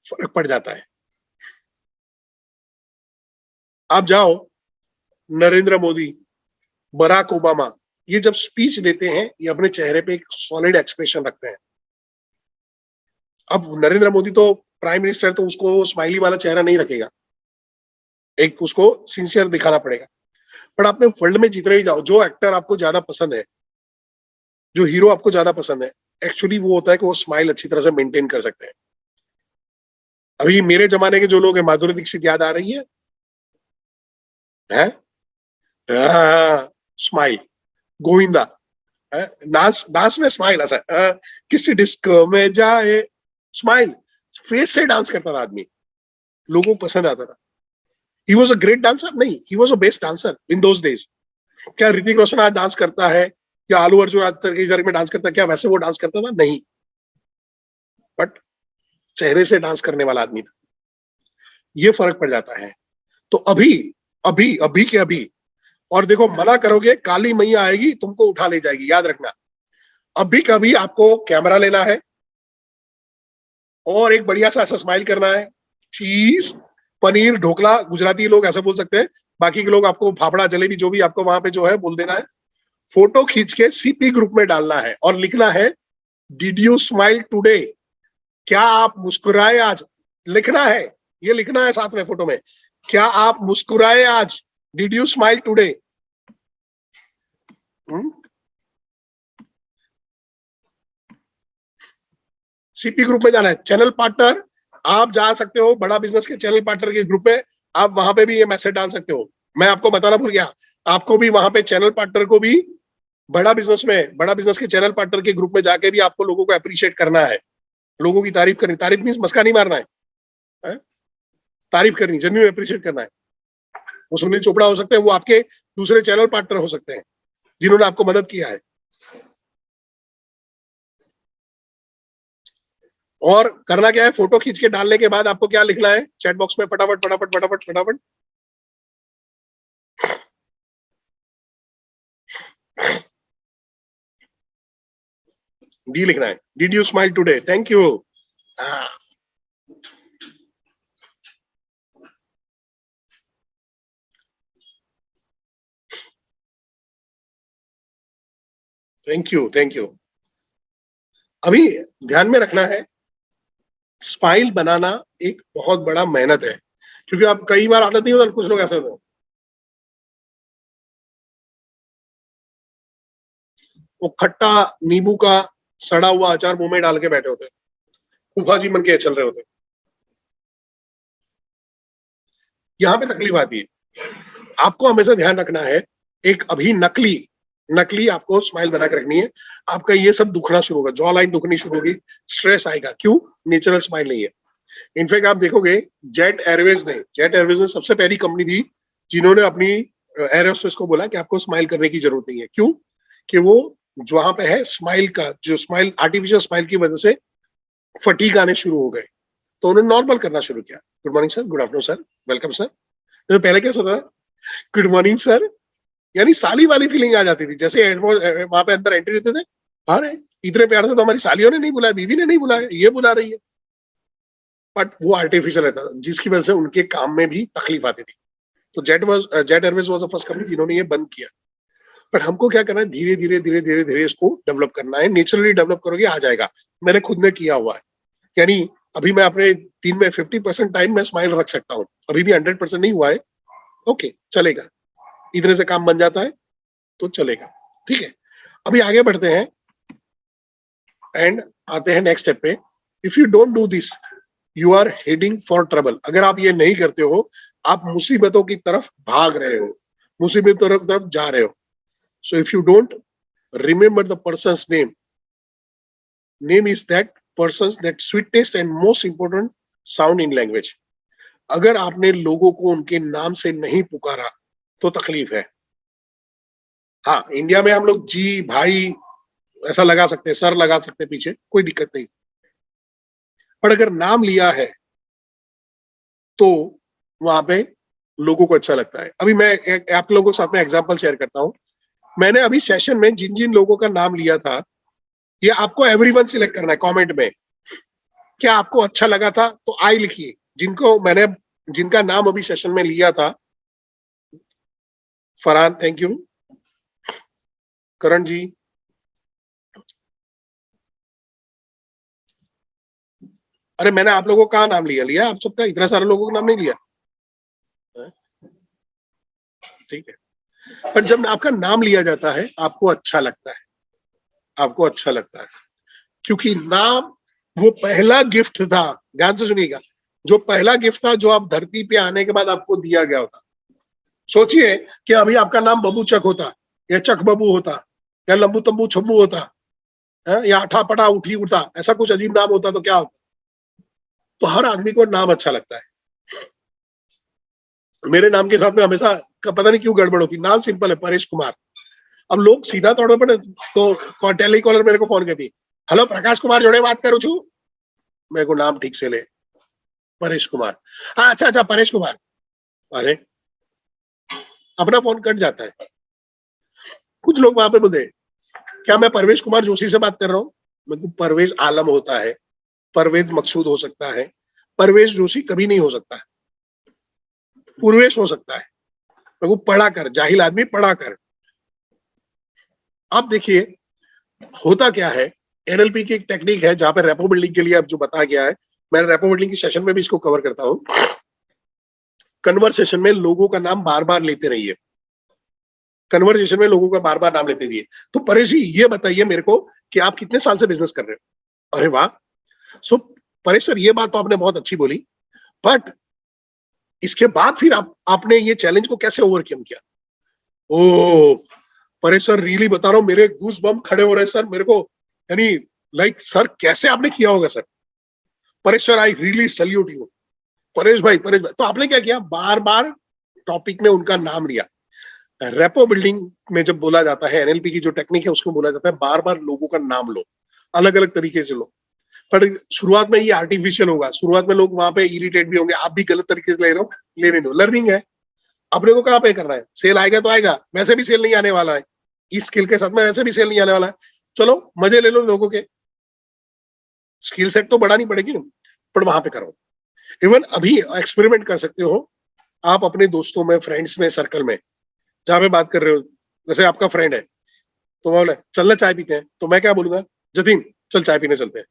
S1: फर्क पड़ जाता है। आप जाओ, नरेंद्र मोदी, बराक ओबामा, ये जब स्पीच देते हैं, ये अपने चेहरे पे एक सॉलिड एक्सप्रेशन रखते हैं। अब नरेंद्र मोदी तो प्राइम मिनिस्टर, तो उसको स्माइली वाला चेहरा नहीं रखेगा, एक उसको सिंसियर दिखाना पड़ेगा। पर आपने वर्ल्ड में जितने भी जाओ, जो एक्टर आपको ज्यादा पसंद है, जो हीरो आपको ज्यादा पसंद है, एक्चुअली वो होता है कि वो स्माइल अच्छी तरह से मेंटेन कर सकते हैं। अभी मेरे जमाने के जो लोग हैं, माधुरी दीक्षित याद आ रही है? स्माइल, गोविंदा, डांस में स्माइल, ऐसा किसी डिस्को में जाए, स्माइल, फेस से डांस करता था आदमी, लोगों को पसंद आता था। He was a great dancer? नहीं, he was a best dancer in those days. क्या ऋतिक रोशन आज डांस करता है या आलू अर्जुन आज तक के घर में डांस करता है, क्या वैसे वो डांस करता था? नहीं, बट चेहरे से डांस करने वाला आदमी था। ये फर्क पड़ जाता है। तो अभी अभी अभी के अभी, और देखो मना करोगे काली मैया आएगी तुमको उठा ले जाएगी, याद रखना। अभी कभी आपको कैमरा लेना है और एक बढ़िया सा ऐसा स्माइल करना है, चीज पनीर ढोकला, गुजराती लोग ऐसा बोल सकते हैं, बाकी के लोग आपको फाफड़ा जलेबी जो भी आपको वहां पे जो है बोल देना है। फोटो खींच के सीपी ग्रुप में डालना है और लिखना है डिड यू स्माइल टुडे, क्या आप मुस्कुराए आज, लिखना है, ये लिखना है साथ में फोटो में, क्या आप मुस्कुराए आज, did you smile today. CP group में जाना है। चैनल पार्टनर आप जा सकते हो, बड़ा बिजनेस के चैनल पार्टनर के ग्रुप में आप वहां पे भी ये मैसेज डाल सकते हो। मैं आपको बताना भूल गया, आपको भी वहां पे चैनल पार्टनर को भी बड़ा बिजनेस के चैनल पार्टनर के ग्रुप में जाके भी आपको लोगों को अप्रिशिएट करना है, लोगों की तारीफ करनी। तारीफ मींस मस्का नहीं मारना है? तारीफ करनी, जेन्युइन अप्रिशिएट करना है। वो सुनील चोपड़ा हो सकते हैं, वो आपके दूसरे चैनल पार्टनर हो सकते हैं जिन्होंने आपको मदद किया है। और करना क्या है, फोटो खींच के डालने के बाद आपको क्या लिखना है चैट बॉक्स में, फटाफट फटाफट फटाफट फटाफट, डी लिखना है, did you smile today, thank you. Thank you thank you. अभी ध्यान में रखना है, स्माइल बनाना एक बहुत बड़ा मेहनत है, क्योंकि आप कई बार आदत नहीं होता, कुछ लोग ऐसे होते हैं वो खट्टा नींबू का सड़ा हुआ अचार मुंह में डाल के बैठे होते हैं, फूफा जी मन के चल रहे होते हैं। यहाँ पे तकलीफ आती है। आपको हमेशा ध्यान रखना है, एक अभी नकली नकली आपको स्माइल बना के रखनी है। आपका ये सब दुखना शुरू होगा, जॉ लाइन दुखनी शुरू होगी, स्ट्रेस आएगा, क्यों? नेचुरल स्माइल नहीं है। इनफैक्ट आप देखोगे जेट एयरवेज ने सबसे पहली कंपनी थी जिन्होंने अपनी एयर होस्टेस को बोला कि आपको स्माइल करने की जरूरत नहीं है। क्यों? कि वो जो वहां पे है स्माइल का जो स्माइल आर्टिफिशियल स्माइल की वजह से फटीग आने शुरू हो गए, तो उन्होंने नॉर्मल करना शुरू किया। Good morning sir, good afternoon sir, welcome sir. तो पहले क्या होता था, गुड मॉर्निंग सर, यानी साली वाली फीलिंग आ जाती थी। जैसे वहां पे अंदर एंट्री देते थे, अरे इतने प्यार से तो हमारी सालियों ने नहीं बुलाया, बीवी ने नहीं बुलाया, ये बुला रही है। बट वो आर्टिफिशियल रहता था, जिसकी वजह से उनके काम में भी तकलीफ आती थी। तो jet Airways was the first company जिन्होंने ये बंद किया। बट हमको क्या करना है, धीरे धीरे धीरे धीरे धीरे इसको डेवलप करना है। नेचुरली डेवलप करोगे आ जाएगा। मैंने खुद ने किया हुआ है, यानी अभी मैं अपने दिन में 50% टाइम में स्माइल रख सकता हूँ। अभी भी 100% नहीं हुआ है, ओके चलेगा, इतने से काम बन जाता है तो चलेगा, ठीक है। अभी आगे बढ़ते हैं एंड आते हैं नेक्स्ट स्टेप पे। If you don't do this you are heading for trouble. अगर आप ये नहीं करते हो, आप मुसीबतों की तरफ भाग रहे हो, मुसीबतों की तरफ जा रहे हो। So if you don't remember the persons name is that persons that sweetest and most important sound in language. अगर आपने लोगों को उनके नाम से नहीं पुकारा तो तकलीफ है। हाँ, इंडिया में हम लोग जी भाई ऐसा लगा सकते हैं, सर लगा सकते हैं पीछे, कोई दिक्कत नहीं। पर अगर नाम लिया है तो वहां पे लोगों को अच्छा लगता है। अभी मैं आप लोगों के साथ में एग्जांपल शेयर करता हूँ। मैंने अभी सेशन में जिन जिन लोगों का नाम लिया था, ये आपको एवरीवन सिलेक्ट करना है कमेंट में। क्या आपको अच्छा लगा था तो आई लिखिए। जिनका नाम अभी सेशन में लिया था, फरहान थैंक यू, करण जी, अरे मैंने आप लोगों का नाम लिया आप सबका, इतना सारे लोगों का नाम नहीं लिया, ठीक है। पर जब आपका नाम लिया जाता है आपको अच्छा लगता है, आपको अच्छा लगता है, क्योंकि नाम वो पहला गिफ्ट था। ध्यान से सुनिएगा, जो पहला गिफ्ट था जो आप धरती पे आने के बाद आपको दिया गया होता। सोचिए कि अभी आपका नाम बबू चक होता, या चक बबू होता, या लंबू तंबू छब्बू होता, या अठा पटा उठी उठा, ऐसा कुछ अजीब नाम होता तो क्या होता। तो हर आदमी को नाम अच्छा लगता है। मेरे नाम के साथ में हमेशा पता नहीं क्यों गड़बड़ होती, नाम सिंपल है परेश कुमार। अब लोग सीधा तौर पर तो टेलीकॉलर मेरे को फोन करती, हेलो प्रकाश कुमार जोड़े बात करूं छू, मेरे को नाम ठीक से ले, परेश कुमार। हाँ अच्छा अच्छा परेश कुमार, अरे अपना फोन कट जाता है। कुछ लोग वहां पे बोलते क्या मैं परवेश कुमार जोशी से बात कर रहा हूँ? मतलब परवेज आलम होता है, परवेज मकसूद हो सकता है, परवेज जोशी कभी नहीं हो सकता है, पूर्वेश हो सकता है। मेरे को पढ़ा कर, जाहिल आदमी पढ़ा कर। अब देखिए होता क्या है, एनएलपी की एक टेक्निक है जहां पर रेपो बिल्डिंग के लिए अब जो बताया गया है, मैं रेपो बिल्डिंग की सेशन में भी इसको कवर करता हूँ। कन्वर्सेशन में लोगों का नाम बार बार लेते रहिए, कन्वर्सेशन में लोगों का बार बार नाम लेते रहिए। तो परेश जी ये बताइए मेरे को कि आप कितने साल से बिजनेस कर रहे हो? अरे वाह, सो परेश सर ये बात तो आपने बहुत अच्छी बोली, बट इसके बाद फिर आपने ये चैलेंज को कैसे ओवरकम किया? ओ परेश सर रियली बता रहा हूँ, मेरे गूस बम खड़े हो रहे हैं सर मेरे को, यानी लाइक सर कैसे आपने किया होगा sir? Paresh sir I really salute you. Paresh भाई तो आपने क्या किया, बार बार टॉपिक में उनका नाम लिया। रेपो बिल्डिंग में जब बोला जाता है, एनएलपी की जो टेक्निक है उसमें बोला जाता है बार बार लोगों का नाम लो, अलग अलग तरीके से लो। पर शुरुआत में ये आर्टिफिशियल होगा, शुरुआत में लोग वहां पे इरिटेट भी होंगे, आप भी गलत तरीके से ले रहे हो, लेने दो, लर्निंग है। अपने को कहाँ पे करना है, सेल आएगा तो आएगा, वैसे भी सेल नहीं आने वाला है, इस स्किल के साथ में वैसे भी सेल नहीं आने वाला है, चलो मजे ले लो लोगों के, स्किल सेट तो बढ़ानी पड़ेगी ना, पर वहां पे करो। इवन अभी एक्सपेरिमेंट कर सकते हो आप अपने दोस्तों में, फ्रेंड्स में, सर्कल में, जहां पे बात कर रहे हो, जैसे आपका फ्रेंड है तो बोले चलना चाय पीते हैं, तो मैं क्या बोलूंगा, जतिन चल चाय पीने चलते हैं।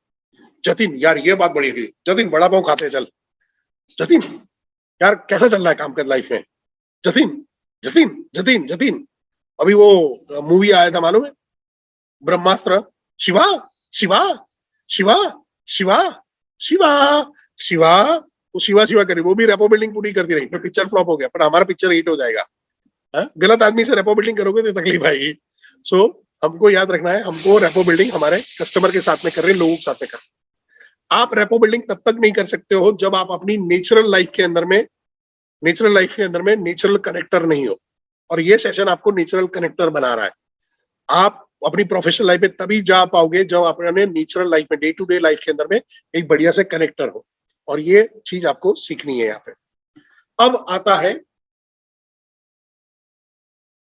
S1: जतिन यार ये बात बढ़िया की, जतिन बड़ा पाव खाते हैं चल। जतिन यार कैसा चल रहा है काम कर लाइफ में? जतिन जतिन जतिन जतिन अभी वो मूवी आया था मालूम है, ब्रह्मास्त्र, शिवा शिवा शिवा शिवा शिवा शिवा, वो शिवा शिवा करी, वो भी रेपो बिल्डिंग पूरी करती रही, फिर पिक्चर फ्लॉप हो गया, पर हमारा पिक्चर हिट हो जाएगा। गलत आदमी से रेपो बिल्डिंग करोगे तो तकलीफ आएगी। सो हमको याद रखना है, हमको रेपो बिल्डिंग हमारे कस्टमर के साथ में कर रहे हैं, लोगों के साथ में कर। आप रेपो बिल्डिंग तब तक नहीं कर सकते हो जब आप अपनी नेचुरल लाइफ के अंदर में नेचुरल कनेक्टर नहीं हो, और ये सेशन आपको नेचुरल कनेक्टर बना रहा है। आप अपनी प्रोफेशनल लाइफ में तभी जा पाओगे जब आप अपने नेचुरल लाइफ में, डे टू डे लाइफ के अंदर में एक बढ़िया से कनेक्टर हो, और ये चीज आपको सीखनी है यहाँ पे। अब आता है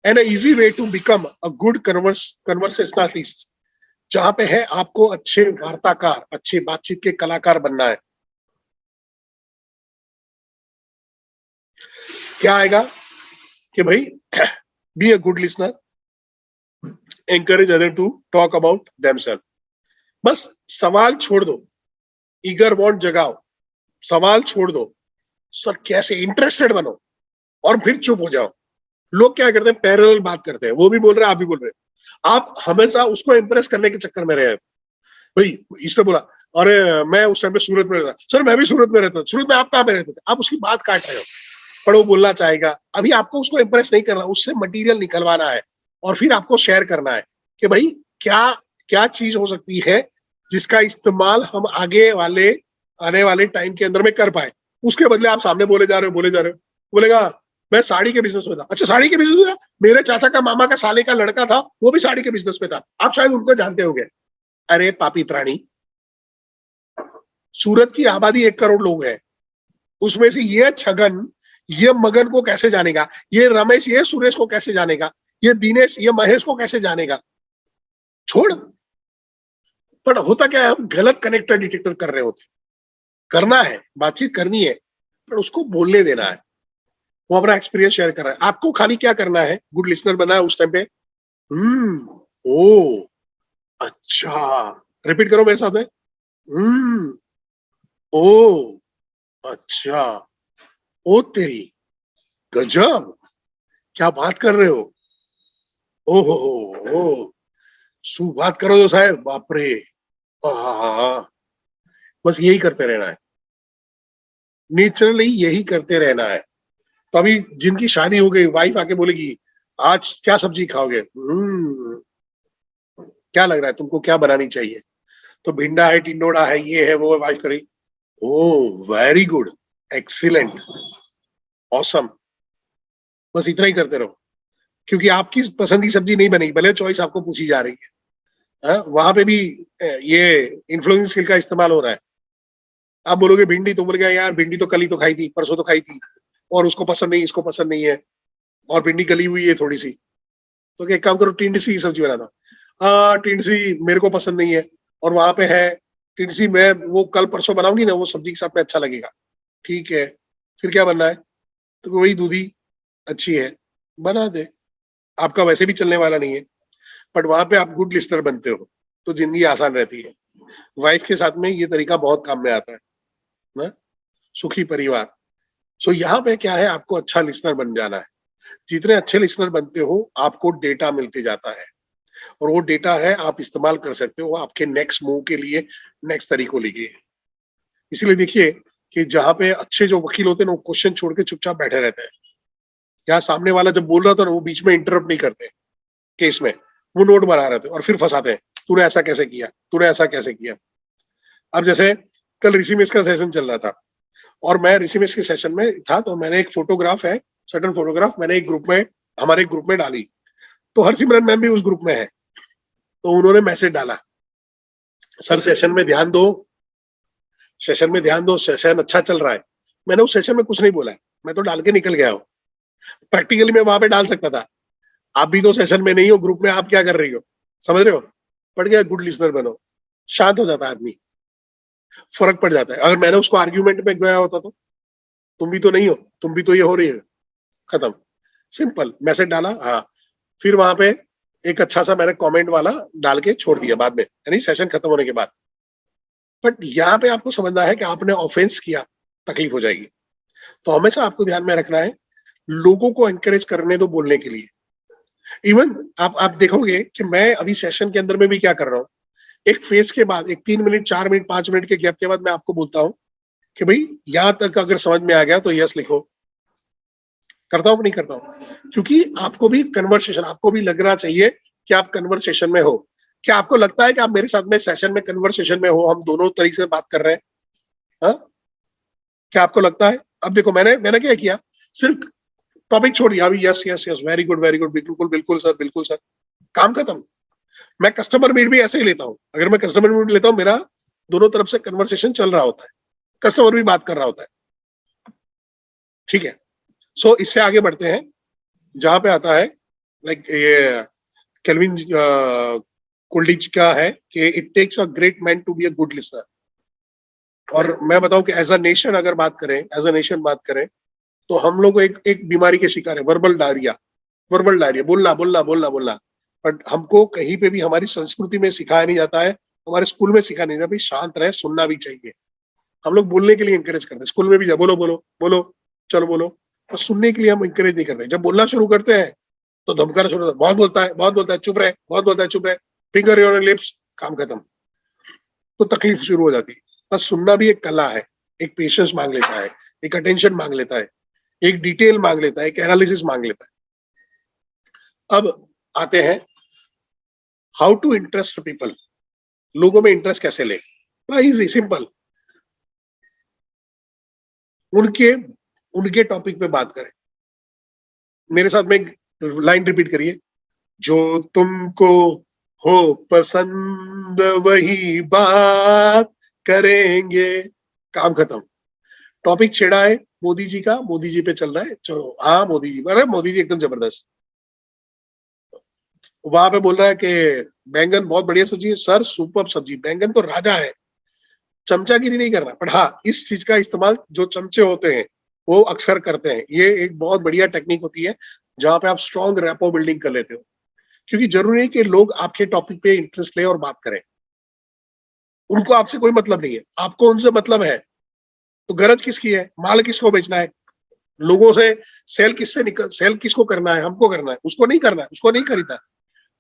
S1: an easy way to become a good conversationalist, जहां पे है आपको अच्छे वार्ताकार, अच्छे बातचीत के कलाकार बनना है। क्या आएगा कि भाई be a good listener, encourage other to talk about themselves. बस सवाल छोड़ दो, ईगर वॉन्ट जगाओ, सवाल छोड़ दो, सर कैसे, इंटरेस्टेड बनो, और फिर चुप हो जाओ। लोग क्या करते हैं, पैरेलल बात करते हैं, वो भी बोल रहे हैं आप भी बोल रहे हैं, आप हमेशा उसको इंप्रेस करने के चक्कर में रहे। भाई इसने बोला अरे मैं उस टाइम पे सूरत में रहता, सर मैं भी सूरत में रहता, सूरत में आप कहाँ पे रहते थे, आप उसकी बात काट रहे हो। पर वो बोलना चाहेगा, अभी आपको उसको इंप्रेस नहीं करना, उससे मटेरियल निकलवाना है, और फिर आपको शेयर करना है कि भाई क्या क्या चीज हो सकती है जिसका इस्तेमाल हम आने वाले टाइम के अंदर में कर पाए। उसके बदले आप सामने बोले जा रहे हो, बोलेगा मैं साड़ी के बिजनेस में था। अच्छा साड़ी के बिजनेस में था, मेरे चाचा का मामा का साले का लड़का था, वो भी साड़ी के बिजनेस में था, आप शायद उनको जानते होंगे। अरे पापी प्राणी, सूरत की आबादी 1 करोड़ लोग है, उसमें से ये छगन ये मगन को कैसे जानेगा, ये रमेश ये सुरेश को कैसे जानेगा, ये दिनेश ये महेश को कैसे जानेगा? छोड़। पर होता क्या है, हम गलत कनेक्टर डिटेक्टर कर रहे होते। करना है, बातचीत करनी है, पर उसको बोलने देना है, वो अपना एक्सपीरियंस शेयर कर रहा है। आपको खाली क्या करना है, गुड लिसनर बनना है उस टाइम पे। ओ अच्छा, रिपीट करो मेरे साथ में। ओ अच्छा, ओ तेरी गजब, क्या बात कर रहे हो, ओहो ओ शू बात करो तो साहब, बाप रे, बस यही करते रहना है, नेचुरली यही करते रहना है। तो अभी जिनकी शादी हो गई, वाइफ आके बोलेगी आज क्या सब्जी खाओगे, क्या लग रहा है तुमको, क्या बनानी चाहिए? तो भिंडा है, टिंडोड़ा है, ये है, वो है, वाइफ करेगी ओ वेरी गुड, एक्सीलेंट, ऑसम, बस इतना ही करते रहो, क्योंकि आपकी पसंद की सब्जी नहीं बनेगी, भले चॉइस आपको पूछी जा रही है, वहां पे भी ये इन्फ्लुएंस स्किल का इस्तेमाल हो रहा है। आप बोलोगे भिंडी, तो बोलेगा यार भिंडी तो कल ही तो खाई थी, परसों तो खाई थी, और उसको पसंद नहीं, इसको पसंद नहीं है, और भिंडी गली हुई है थोड़ी सी, तो एक काम करो टिंडसी की सब्जी बना दो। हाँ टिंडसी मेरे को पसंद नहीं है, और वहां पे है टिंडसी, मैं वो कल परसों बनाऊंगी ना, वो सब्जी के साथ में अच्छा लगेगा। ठीक है, फिर क्या बनना है, तो वही दूधी अच्छी है, बना दे, आपका वैसे भी चलने वाला नहीं है, बट वहां पे आप गुड लिस्टर बनते हो, तो जिंदगी आसान रहती है। वाइफ के साथ में ये तरीका बहुत काम में आता है ना, सुखी परिवार। सो यहाँ पे क्या है, आपको अच्छा लिसनर बन जाना है। जितने अच्छे लिसनर बनते हो, आपको डेटा मिलते जाता है, और वो डेटा है आप इस्तेमाल कर सकते हो आपके नेक्स्ट मूव के लिए, नेक्स्ट तरीकों के लिए। इसलिए देखिए कि जहां पे अच्छे जो वकील होते हैं ना, वो क्वेश्चन छोड़ के चुपचाप बैठे रहते हैं। यहाँ सामने वाला जब बोल रहा था ना, वो बीच में इंटरप्ट नहीं करते केस में, वो नोट बना रहे थे और फिर फंसाते हैं, तूने ऐसा कैसे किया, तूने ऐसा कैसे किया। अब जैसे कल ऋषिमेश का सेशन चल रहा था, और मैं ऋषिमेश के सेशन में था, तो मैंने एक फोटोग्राफ है, सर्टन फोटोग्राफ मैंने एक ग्रुप में, हमारे ग्रुप में डाली, तो हरसिमरन मैम भी उस ग्रुप में है, तो उन्होंने मैसेज डाला, सर सेशन में ध्यान दो, सेशन में ध्यान दो, सेशन अच्छा चल रहा है। मैंने उस सेशन में कुछ नहीं बोला, मैं तो डाल के निकल गया हूँ। प्रैक्टिकली मैं वहां पे डाल सकता था, आप भी तो सेशन में नहीं हो, ग्रुप में आप क्या कर रही हो, समझ रहे हो। पढ़ गया, गुड लिसनर बनो, शांत हो जाता है आदमी, फर्क पड़ जाता है। अगर मैंने उसको आर्ग्यूमेंट में गया होता तो, तुम भी तो नहीं हो, तुम भी तो ये हो रही है, खत्म, सिंपल मैसेज डाला, हाँ, फिर वहां पे एक अच्छा सा मैंने कमेंट वाला डाल के छोड़ दिया बाद में, यानी सेशन खत्म होने के बाद। बट यहाँ पे आपको समझना है कि आपने ऑफेंस किया, तकलीफ हो जाएगी। तो हमेशा आपको ध्यान में रखना है, लोगों को एनकरेज करने दो बोलने के लिए। इवन आप देखोगे कि मैं अभी सेशन के अंदर में भी क्या कर रहा हूँ, एक फेज के बाद, एक 3 मिनट 4 मिनट 5 मिनट के गैप के बाद मैं आपको बोलता हूँ कि भाई यहां तक अगर समझ में आ गया तो यस लिखो। करता हूँ कि नहीं करता हूँ, क्योंकि आपको भी कन्वर्सेशन, आपको भी लगना चाहिए कि आप कन्वर्सेशन में हो। क्या आपको लगता है कि आप मेरे साथ में सेशन में कन्वर्सेशन में हो, हम दोनों तरीके से बात कर रहे हैं, हा? क्या आपको लगता है। अब देखो मैंने मैंने क्या किया, सिर्फ टॉपिक छोड़ दिया, अभी yes yes yes, very good very good, बिल्कुल बिल्कुल सर, बिल्कुल सर, काम खत्म। मैं कस्टमर मीट भी ऐसे ही लेता हूँ, अगर मैं कस्टमर मीट लेता हूँ, मेरा दोनों तरफ से कन्वर्सेशन चल रहा होता है, कस्टमर भी बात कर रहा होता है, ठीक है। सो इससे आगे बढ़ते हैं, जहां पे आता है लाइक ये केल्विन कोल्डिच का है कि it takes a great man to be a good listener. और मैं बताऊं कि एज अ नेशन अगर बात करें, एज अ नेशन बात करें, तो हम लोग एक एक बीमारी के शिकार है, वर्बल डायरिया, वर्बल डायरिया, बोलना बोलना बोलना बोलना। बट हमको कहीं पे भी हमारी संस्कृति में सिखाया नहीं जाता है, हमारे स्कूल में सिखाया नहीं जाता, भाई शांत रहे, सुनना भी चाहिए। हम लोग बोलने के लिए इंकरेज करते हैं, स्कूल में भी जा बोलो बोलो बोलो, चलो बोलो, और सुनने के लिए हम इंकरेज नहीं करते। जब बोलना शुरू करते हैं तो धमकाना शुरू होता है, बहुत बोलता है, बहुत बोलता है, चुप रहे, बहुत बोलता है, चुप रहे, फिंगर योर लिप्स, काम खत्म। तो तकलीफ शुरू हो जाती है। बस सुनना भी एक कला है, एक पेशेंस मांग लेता है, एक अटेंशन मांग लेता है, एक डिटेल मांग लेता है, एक एनालिसिस मांग लेता है। अब आते हैं हाउ टू इंटरेस्ट पीपल, लोगों में इंटरेस्ट कैसे ले। इजी सिंपल, उनके उनके टॉपिक पे बात करें। मेरे साथ में एक लाइन रिपीट करिए, जो तुमको हो पसंद वही बात करेंगे, काम खत्म। टॉपिक छेड़ा है मोदी जी का, मोदी जी पे चल रहा है, चलो हाँ मोदी जी, अरे मोदी जी एकदम जबरदस्त। वहां पे बोल रहा है कि बैंगन बहुत बढ़िया सब्जी है, सर सुपर सब्जी, बैंगन तो राजा है। चमचागिरी नहीं करना, पर हाँ इस चीज का इस्तेमाल जो चमचे होते हैं वो अक्सर करते हैं। ये एक बहुत बढ़िया टेक्निक होती है, जहां पे आप स्ट्रॉन्ग रैपो बिल्डिंग कर लेते हो, क्योंकि जरूरी नहीं कि लोग आपके टॉपिक पे इंटरेस्ट ले और बात करें। उनको आपसे कोई मतलब नहीं है, आपको उनसे मतलब है। तो गरज किसकी है, माल किसको बेचना है, लोगों से सेल किससे निकल, सेल किसको करना है, हमको करना है, उसको नहीं करना है, उसको नहीं खरीदना।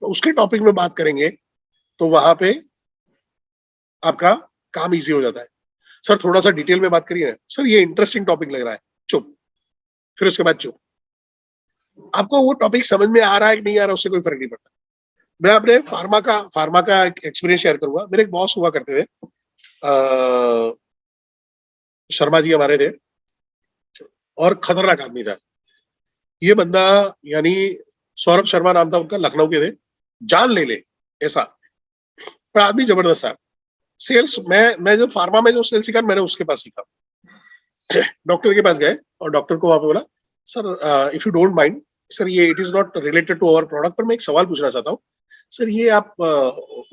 S1: तो उसके टॉपिक में बात करेंगे, तो वहां पे आपका काम इजी हो जाता है। सर थोड़ा सा डिटेल में बात करिए, सर ये इंटरेस्टिंग टॉपिक लग रहा है, चुप, फिर उसके बाद चुप। आपको वो टॉपिक समझ में आ रहा है कि नहीं आ रहा, उससे कोई फर्क नहीं पड़ता। मैं अपने फार्मा का एक्सपीरियंस शेयर करूंगा। मेरे एक बॉस हुआ करते थे, शर्मा जी हमारे थे, और खतरनाक आदमी था। ये बंदा यानी सौरभ शर्मा नाम था उनका, लखनऊ के थे, जान ले ले ऐसा, पर आदमी जबरदस्त है। सेल्स मैं जो फार्मा में जो सेल्स सीखा मैंने उसके पास सीखा। डॉक्टर के पास गए और डॉक्टर को वहां पे बोला, sir if you don't mind sir, ये it is not related to our product, पर मैं एक सवाल पूछना चाहता हूँ सर, ये आप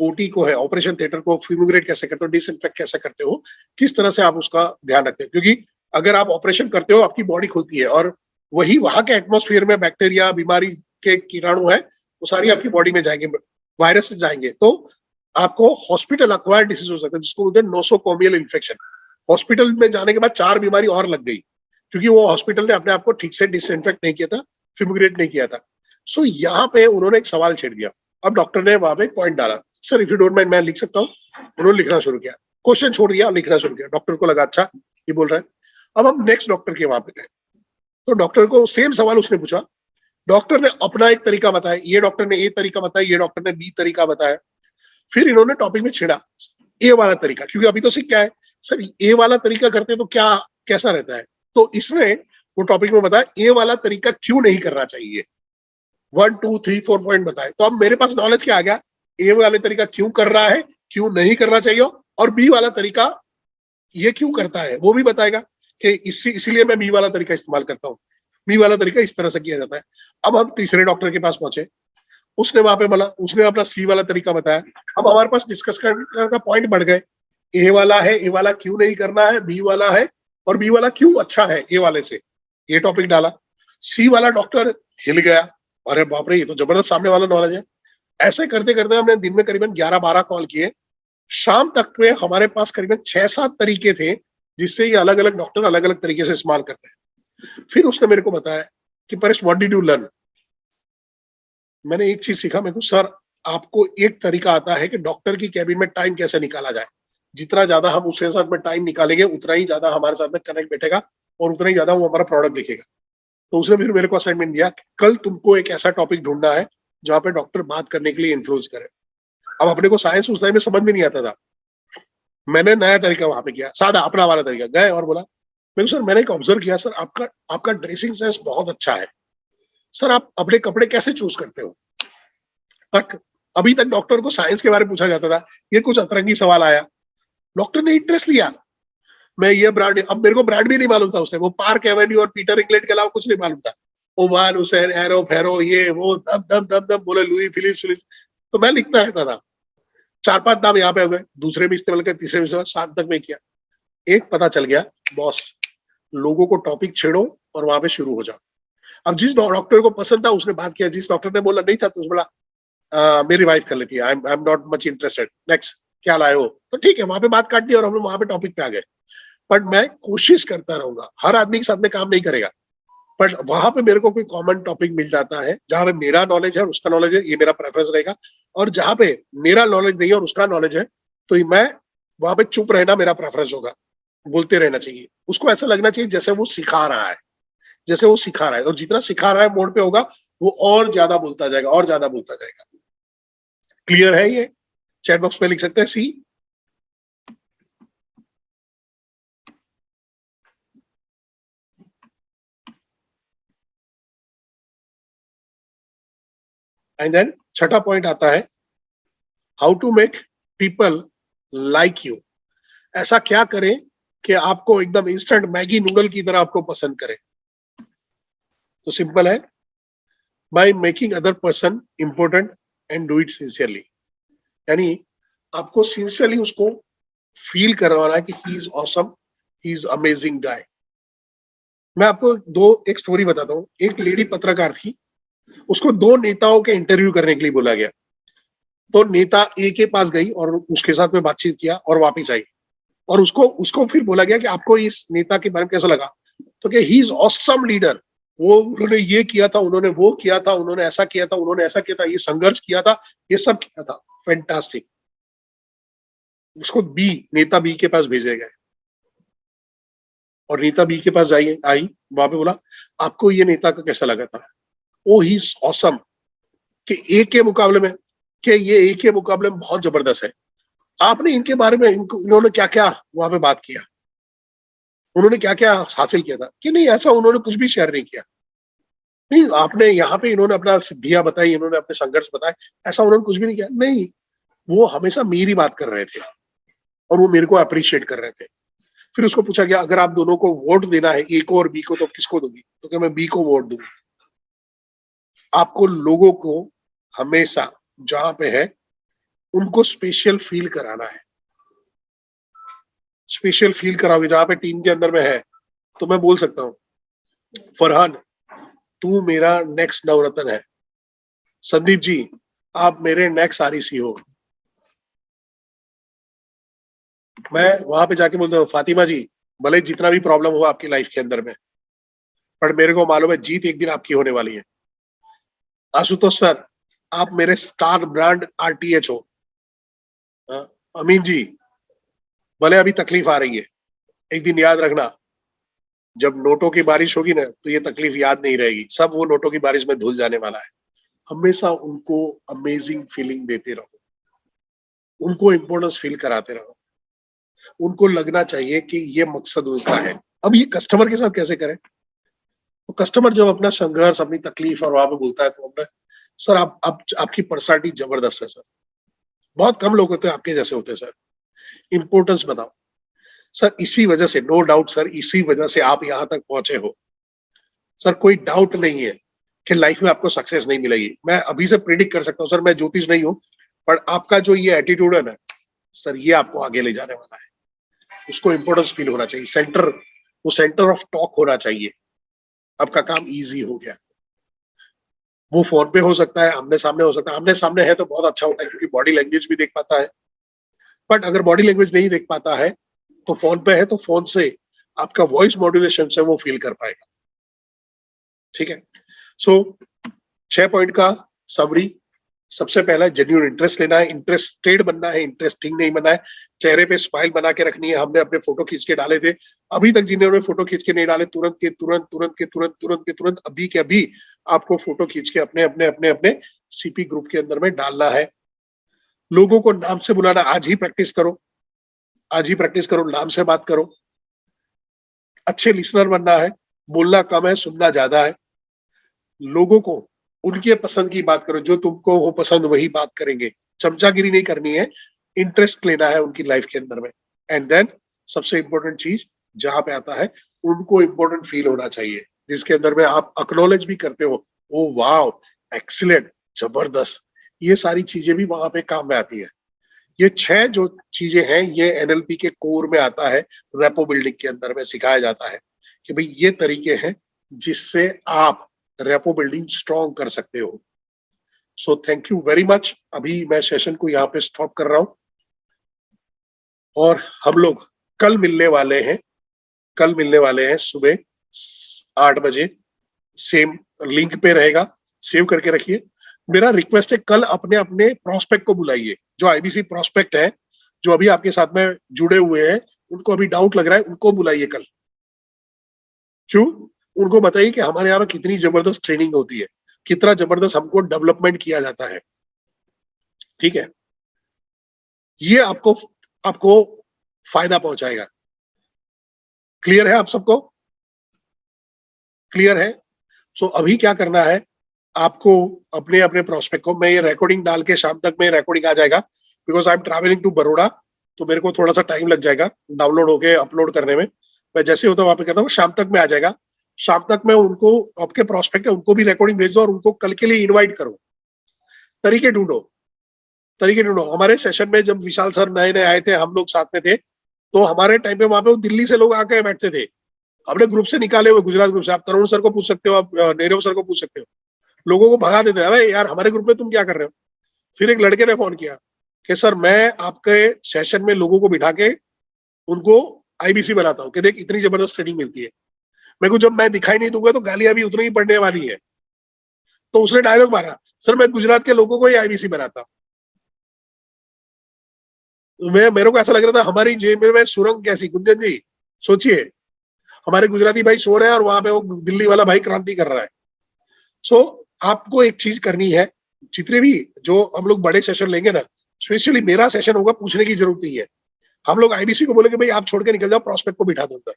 S1: ओटी को है, ऑपरेशन थिएटर को फ्यूमिगेट कैसे करते हो, डिसइंफेक्ट कैसे करते हो, किस तरह से आप उसका ध्यान रखते हो? क्योंकि अगर आप ऑपरेशन करते हो आपकी बॉडी खुलती है और वही वहां के एटमोस्फियर में बैक्टीरिया बीमारी के कीटाणु है वो सारी आपकी बॉडी में जाएंगे, वायरस जाएंगे, तो आपको हॉस्पिटल अक्वायर्ड डिसीज हो सकता है जिसको बोलते हैं नोसोकोमियल इन्फेक्शन। हॉस्पिटल में जाने के बाद 4 बीमारी और लग गई क्योंकि वो हॉस्पिटल ने अपने आप को ठीक से डिसइंफेक्ट नहीं किया था, फ्यूमिगेट नहीं किया था। सो यहाँ पे उन्होंने एक सवाल छेड़ दिया। अब डॉक्टर ने वहां पे पॉइंट डाला, sir if you don't mind मैं लिख सकता हूँ? उन्होंने लिखना शुरू किया, क्वेश्चन छोड़ दिया, लिखना शुरू किया। डॉक्टर को लगा अच्छा ये बोल रहा है। अब हम नेक्स्ट डॉक्टर के वहां पे गए तो डॉक्टर को सेम सवाल उसने पूछा। डॉक्टर ने अपना एक तरीका बताया, ये डॉक्टर ने ए तरीका बताया, ये डॉक्टर ने बी तरीका बताया। फिर इन्होंने टॉपिक में छेड़ा ए वाला तरीका, क्योंकि अभी तो सीख क्या है सर, ए वाला तरीका करते तो क्या कैसा रहता है, तो इसने वो टॉपिक में बताया ए वाला तरीका क्यों नहीं करना चाहिए। 1 2 3 4 पॉइंट बताए। तो अब मेरे पास नॉलेज क्या आ गया, ए वाले तरीका क्यों कर रहा है, क्यों नहीं करना चाहिए, और बी वाला तरीका ये क्यों करता है वो भी बताएगा कि इसीलिए मैं बी वाला तरीका इस्तेमाल करता हूँ, बी वाला तरीका इस तरह से किया जाता है। अब हम तीसरे डॉक्टर के पास पहुंचे, उसने वहां पे बोला, उसने अपना सी वाला तरीका बताया। अब हमारे पास डिस्कस करने का पॉइंट बढ़ गए, ए वाला है, ए वाला क्यों नहीं करना है, बी वाला है और बी वाला क्यों अच्छा है ए वाले से, ये टॉपिक डाला। सी वाला डॉक्टर हिल गया, अरे बाप रे ये तो जबरदस्त सामने वाला नॉलेज है। ऐसे करते करते हमने दिन में करीबन 11-12 कॉल किए। शाम तक में हमारे पास करीबन 6-7 तरीके थे जिससे ये अलग अलग डॉक्टर अलग अलग तरीके से इस्तेमाल करते हैं। फिर उसने मेरे को बताया कि Paresh what did you learn? मैंने एक चीज सीखा, मेरे को सर आपको एक तरीका आता है कि डॉक्टर की कैबिन में टाइम कैसे निकाला जाए। जितना ज्यादा हम उसके साथ में टाइम निकालेंगे उतना ही ज्यादा हमारे साथ में कनेक्ट बैठेगा और उतना ही ज्यादा वो हमारा प्रोडक्ट लिखेगा। तो उसने फिर मेरे को असाइनमेंट दिया, कल तुमको एक ऐसा टॉपिक ढूंढना है जहाँ पे डॉक्टर बात करने के लिए इन्फ्लुएंस करे। अब अपने को साइंस उस टाइम में समझ में नहीं आता था, मैंने नया तरीका वहां पे किया, सादा अपना वाला तरीका। गए और बोला, मेरे सर मैंने एक ऑब्जर्व किया सर, आपका आपका ड्रेसिंग सेंस बहुत अच्छा है सर, आप अपने कपड़े कैसे चूज करते हो? तक अभी तक डॉक्टर को साइंस के बारे में पूछा जाता था, ये कुछ अतरंगी सवाल आया, डॉक्टर ने इंटरेस्ट लिया। मैं ये ब्रांड, अब मेरे को ब्रांड भी नहीं मालूम था उसने, वो पार्क एवेन्यू और पीटर इंग्लैंड के अलावा कुछ नहीं मालूम था। ओवाल हुसैन, एरो फेरो, ये वो दब दब दब दब बोले, लुई फिलिप्स। तो मैं लिखता रहता था। 4-5 नाम यहाँ पे हो गए, दूसरे भी इस्तेमाल किया, तीसरे भी इस्तेमाल, 7 तक में किया। एक पता चल गया, बॉस लोगों को टॉपिक छेड़ो और वहां पे शुरू हो जाओ। अब जिस डॉक्टर को पसंद था उसने बात किया, जिस डॉक्टर ने बोला नहीं था तो उसने बोला मेरी वाइफ कर लेती है, I am not much interested, next क्या लाए हो, तो ठीक है वहां पे बात काट दी और हम लोग वहां पे टॉपिक पे आ गए। बट मैं कोशिश करता रहूंगा, हर आदमी के साथ में काम नहीं करेगा, बट वहां पे मेरे को कोई कॉमन टॉपिक मिल जाता है जहां पे मेरा नॉलेज है और उसका नॉलेज है, ये मेरा प्रेफरेंस रहेगा। और जहां पे मेरा नॉलेज नहीं है और उसका नॉलेज है तो मैं वहां पे चुप रहना मेरा प्रेफरेंस होगा, बोलते रहना चाहिए। उसको ऐसा लगना चाहिए जैसे वो सिखा रहा है, जैसे वो सिखा रहा है, और जितना सिखा रहा है मोड पे होगा वो और ज्यादा बोलता जाएगा और ज्यादा बोलता जाएगा। क्लियर है ये? चैट बॉक्स में लिख सकते हैं सी। एंड देन छठा पॉइंट आता है, how to make people like you. ऐसा क्या करें कि आपको एकदम इंस्टेंट मैगी नूडल की तरह आपको पसंद करें? तो सिंपल है, by making other person important and do it sincerely. यानी आपको सिंसियरली उसको फील करवाना है कि he is awesome, he is amazing guy. मैं आपको एक स्टोरी बताता हूँ। एक लेडी पत्रकार थी, उसको 2 नेताओं के इंटरव्यू करने के लिए बोला गया। तो नेता ए के पास गई और उसके साथ में बातचीत किया और वापस आई, और उसको उसको फिर बोला गया कि आपको इस नेता के बारे में कैसा लगा? तो कि ही इज ऑसम लीडर, वो उन्होंने ये किया था, उन्होंने वो किया था, उन्होंने ऐसा किया था, उन्होंने ऐसा किया था, ये संघर्ष किया था, ये सब किया था, फैंटास्टिक। उसको बी, नेता बी के पास भेजे गए और नेता बी के पास आई, वहां पे बोला आपको ये नेता का कैसा लगा था? ओ ही इज ऑसम, कि ए के मुकाबले में, कि ये ए के मुकाबले में बहुत जबरदस्त है। आपने इनके बारे में इन्होंने क्या क्या वहां पे बात किया, उन्होंने क्या क्या हासिल किया था? कि नहीं, ऐसा उन्होंने कुछ भी शेयर नहीं किया। नहीं, आपने यहाँ पे इन्होंने अपना सिद्धियां बताई, इन्होंने अपने संघर्ष बताए, ऐसा उन्होंने कुछ भी नहीं किया, नहीं, वो हमेशा मेरी बात कर रहे थे और वो मेरे को अप्रिशिएट कर रहे थे। फिर उसको पूछा गया अगर आप दोनों को वोट देना है, ए को और बी को, तो किसको दोगी? तो क्या मैं बी को वोट दूंगी। आपको लोगों को हमेशा जहां पे है उनको स्पेशल फील कराना है, स्पेशल फील कराओगे जहां पे टीम के अंदर में है, तो मैं बोल सकता हूँ फरहान तू मेरा नेक्स्ट नवरत्न है, संदीप जी आप मेरे नेक्स्ट आरईसी हो। मैं वहां पे जाके बोलता हूँ फातिमा जी भले जितना भी प्रॉब्लम हो आपकी लाइफ के अंदर में, पर मेरे को मालूम है जीत एक दिन आपकी होने वाली है। आशुतोष सर आप मेरे स्टार ब्रांड आरटीएच हो। अमीन जी भले अभी तकलीफ आ रही है, एक दिन याद रखना जब नोटों की बारिश होगी ना तो ये तकलीफ याद नहीं रहेगी, सब वो नोटों की बारिश में धुल जाने वाला है। हमेशा उनको अमेजिंग फीलिंग देते रहो, उनको इंपॉर्टेंस फील कराते रहो, उनको लगना चाहिए कि ये मकसद उनका है। अब ये कस्टमर के साथ कैसे करें? तो कस्टमर जब अपना संघर्ष अपनी तकलीफ और वहां पे बोलता है तो हमने सर आप आपकी पर्सनालिटी जबरदस्त है सर, बहुत कम लोग होते हैं आपके जैसे होते हैं सर, इंपॉर्टेंस बताओ सर, इसी वजह से नो डाउट सर, इसी वजह से आप यहाँ तक पहुंचे हो सर, कोई डाउट नहीं है कि लाइफ में आपको सक्सेस नहीं मिलेगी। मैं अभी से प्रिडिक्ट कर सकता हूँ सर, मैं ज्योतिष नहीं हूँ, पर आपका जो ये एटीट्यूड है ना सर, ये आपको आगे ले जाने वाला है। उसको इंपॉर्टेंस फील होना चाहिए, वो सेंटर ऑफ टॉक होना चाहिए। आपका काम इजी हो गया। वो फोन पे हो सकता है, आमने सामने हो सकता है, आमने सामने है तो बहुत अच्छा होता है क्योंकि बॉडी लैंग्वेज भी देख पाता है। बट अगर बॉडी लैंग्वेज नहीं देख पाता है तो फोन पे है तो फोन से आपका वॉइस मॉड्यूलेशन से वो फील कर पाएगा। ठीक है, सो 6 पॉइंट का समरी। सबसे पहला जेन्युइन इंटरेस्ट लेना है, इंटरेस्टेड बनना है, इंटरेस्टिंग नहीं बनना है, चेहरे पे स्माइल बना के रखनी है। हमने अपने फोटो खींच के डाले थे, अभी तक जिन्होंने फोटो खींच के नहीं डाले तुरंत के तुरंत, तुरंत के तुरंत, तुरंत के तुरंत, अभी के अभी आपको फोटो खींच के अपने अपने अपने अपने सीपी ग्रुप के अंदर में डालना है। लोगों को नाम से बुलाना आज ही प्रैक्टिस करो, आज ही प्रैक्टिस करो, नाम से बात करो। अच्छे लिसनर बनना है, बोलना कम है सुनना ज्यादा है। लोगों को उनके पसंद की बात करो, जो तुमको वो पसंद वही बात करेंगे। चमचागिरी नहीं करनी है, इंटरेस्ट लेना है उनकी लाइफ के अंदर में। एंड देन सबसे इंपॉर्टेंट चीज जहां पे आता है, उनको इंपॉर्टेंट फील होना चाहिए, जिसके अंदर में आप अक्नॉलेज भी करते हो, ओ वाव एक्सीलेंट जबरदस्त, ये सारी चीजें भी वहां पे काम में आती है। ये 6 जो चीजें हैं ये एनएलपी के कोर में आता है, रेपो बिल्डिंग के अंदर में सिखाया जाता है कि भाई ये तरीके हैं जिससे आप रेपो बिल्डिंग स्ट्रॉन्ग कर सकते हो। सो थैंक यू वेरी मच। अभी मैं सेशन को यहाँ पे स्टॉप कर रहा हूं और हम लोग कल मिलने वाले हैं, कल मिलने वाले हैं सुबह 8 बजे, सेम लिंक पे रहेगा, सेव करके रखिए। मेरा रिक्वेस्ट है कल अपने अपने प्रोस्पेक्ट को बुलाइए, जो आईबीसी प्रोस्पेक्ट है, जो अभी आपके साथ में जुड़े हुए हैं, उनको अभी डाउट लग रहा है, उनको बुलाइए कल। क्यों? उनको बताइए कि हमारे यहाँ कितनी जबरदस्त ट्रेनिंग होती है, कितना जबरदस्त हमको डेवलपमेंट किया जाता है। ठीक है, ये आपको आपको फायदा पहुंचाएगा। क्लियर है आप सबको? क्लियर है? सो अभी क्या करना है, आपको अपने अपने प्रोस्पेक्ट को, मैं ये रिकॉर्डिंग डाल के शाम तक में रिकॉर्डिंग आ जाएगा, because I am travelling to Baroda, तो मेरे को थोड़ा सा टाइम लग जाएगा डाउनलोड होके अपलोड करने में। मैं जैसे होता वहां पे करता हूँ, शाम तक में आ जाएगा। शाम तक में उनको, आपके प्रोस्पेक्ट है उनको भी रिकॉर्डिंग भेज दो और उनको कल के लिए इनवाइट करो। तरीके ढूंढो, तरीके ढूंढो। हमारे सेशन में जब विशाल सर नए नए आए थे, हम लोग साथ में थे, तो हमारे टाइम पे वहां पे दिल्ली से लोग आके बैठते थे, हमने ग्रुप से निकाले हुए, गुजरात ग्रुप से। आप तरुण सर को पूछ सकते हो, आप नीरव सर को पूछ सकते हो, लोगों को भगा देते हैं, अरे यार हमारे ग्रुप में तुम क्या कर रहे हो। फिर एक लड़के ने फोन किया कि सर मैं आपके सेशन में लोगों को बिठा के उनको आईबीसी बनाता हूँ, कि देख इतनी जबरदस्त ट्रेनिंग मिलती है। मेरे को जब मैं दिखाई नहीं दूंगा तो गालियां भी उतनी ही पड़ने वाली है। तो उसने डायलॉग मारा, सर मैं गुजरात के लोगों को ही आईबीसी बनाता हूँ। मेरे को ऐसा लग रहा था हमारी जेब में सुरंग कैसी। गुंजन जी सोचिए, हमारे गुजराती भाई सो रहे हैं और वहां पे वो दिल्ली वाला भाई क्रांति कर रहा है। सो आपको एक चीज करनी है, जितने भी जो हम लोग बड़े सेशन लेंगे ना, स्पेशली मेरा सेशन होगा, पूछने की जरूरत नहीं है। हम लोग आईबीसी को बोलेंगे भाई आप छोड़ के निकल जाओ, प्रोस्पेक्ट को बिठा दो अंदर।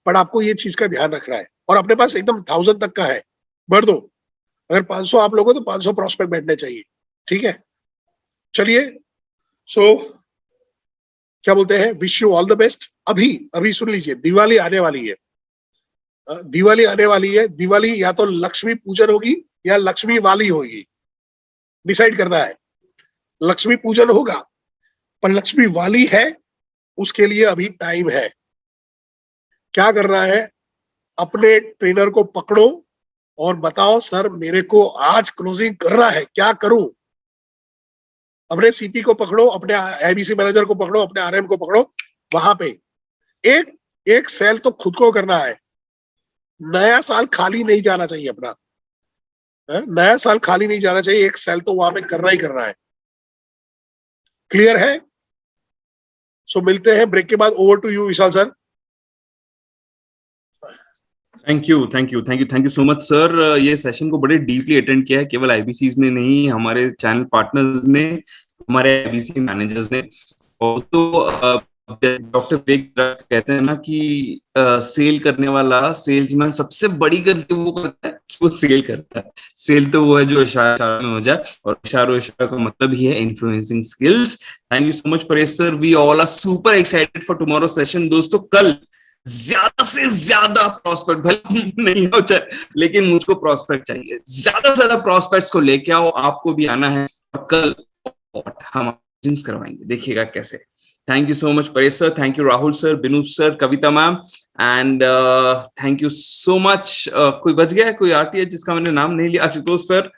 S1: बट आपको ये चीज का ध्यान रखना है, और अपने पास एकदम 1000 तक का है, भर दो। अगर 500 आप लोग हो तो 500 प्रॉस्पेक्ट बैठने चाहिए, ठीक है। चलिए, सो क्या बोलते हैं, wish you all the best. अभी अभी सुन लीजिए, दिवाली आने वाली है। दिवाली आने वाली है। दिवाली या तो लक्ष्मी पूजन होगी या लक्ष्मी वाली होगी, डिसाइड करना है। लक्ष्मी पूजन होगा पर लक्ष्मी वाली है, उसके लिए अभी टाइम है। क्या करना है, अपने ट्रेनर को पकड़ो और बताओ सर मेरे को आज क्लोजिंग करना है, क्या करूं। अपने सीपी को पकड़ो, अपने आईबीसी मैनेजर को पकड़ो, अपने आरएम को पकड़ो। वहां पे एक एक सेल तो खुद को करना है। नया साल खाली नहीं जाना चाहिए अपना, नया साल खाली नहीं जाना चाहिए, एक सेल तो वहां पे करना ही करना है। क्लियर है? सो मिलते हैं ब्रेक के बाद। Over to you Vishal sir.
S2: Thank you, thank you, thank you, thank you so much sir. ये सेशन को बड़े डीपली अटेंड किया है, केवल आईबीसीज ने नहीं, हमारे चैनल पार्टनर्स ने, हमारे आईबीसी मैनेजर्स ने। और तो डॉक्टर वेग कहते हैं ना कि सेल करने वाला सेल्समैन सबसे बड़ी गलती वो करता है कि वो सेल करता है। सेल तो वो है जो इशारा में हो जाए, और इशारों इशारा का मतलब ही है influencing skills. Thank you so much Paresh sir. We all are super excited for tomorrow session. दोस्तों, कल ज्यादा से ज्यादा प्रोस्पेक्ट, भले नहीं हो चाहे, लेकिन मुझको प्रोस्पेक्ट चाहिए। ज्यादा से ज्यादा प्रोस्पेक्ट्स को लेके आओ, आपको भी आना है, और कल हम करवाएंगे, देखिएगा कैसे। Thank you so much Paresh sir, thank you Rahul sir, Binu sir, Kavita ma'am, and thank you so much. कोई बच गया है, कोई आरटीएच जिसका मैंने नाम नहीं लिया? आशुतोष सर,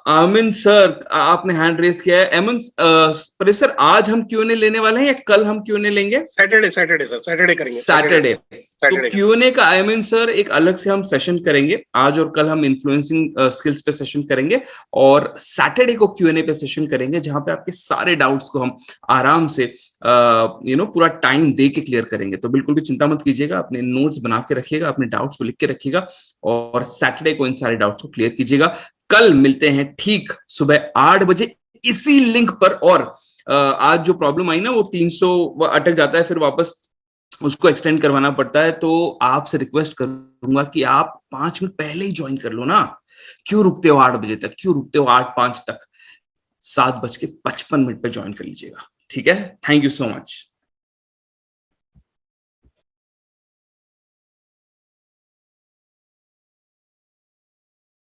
S2: आमिन सर, आपने हैंड रेस किया है। एमन परेश सर, आज हम क्यूएनए लेने वाले हैं या कल हम क्यूएनए लेंगे?
S1: सैटरडे सर, सैटरडे करेंगे।
S2: सैटरडे तो क्यूएनए का आमिन सर एक अलग से हम सेशन करेंगे। आज और कल हम इन्फ्लुएंसिंग स्किल्स पे सेशन करेंगे, और सैटरडे को क्यूएनए पे सेशन करेंगे, जहां पे आपके सारे डाउट्स को हम आराम से पूरा टाइम दे के क्लियर करेंगे। तो बिल्कुल भी चिंता मत कीजिएगा, अपने नोट्स बना के रखिएगा, अपने डाउट्स को लिख के रखिएगा, और सैटरडे को इन सारे डाउट्स को क्लियर कीजिएगा। कल मिलते हैं ठीक सुबह 8 बजे इसी लिंक पर। और आज जो प्रॉब्लम आई ना, वो 300 अटक जाता है, फिर वापस उसको एक्सटेंड करवाना पड़ता है। तो आपसे रिक्वेस्ट करूंगा कि आप 5 मिनट पहले ही ज्वाइन कर लो ना। क्यों रुकते हो 8 बजे तक, क्यों रुकते हो 8:05 तक? 7:55 पे ज्वाइन कर लीजिएगा, ठीक है? Thank you so much.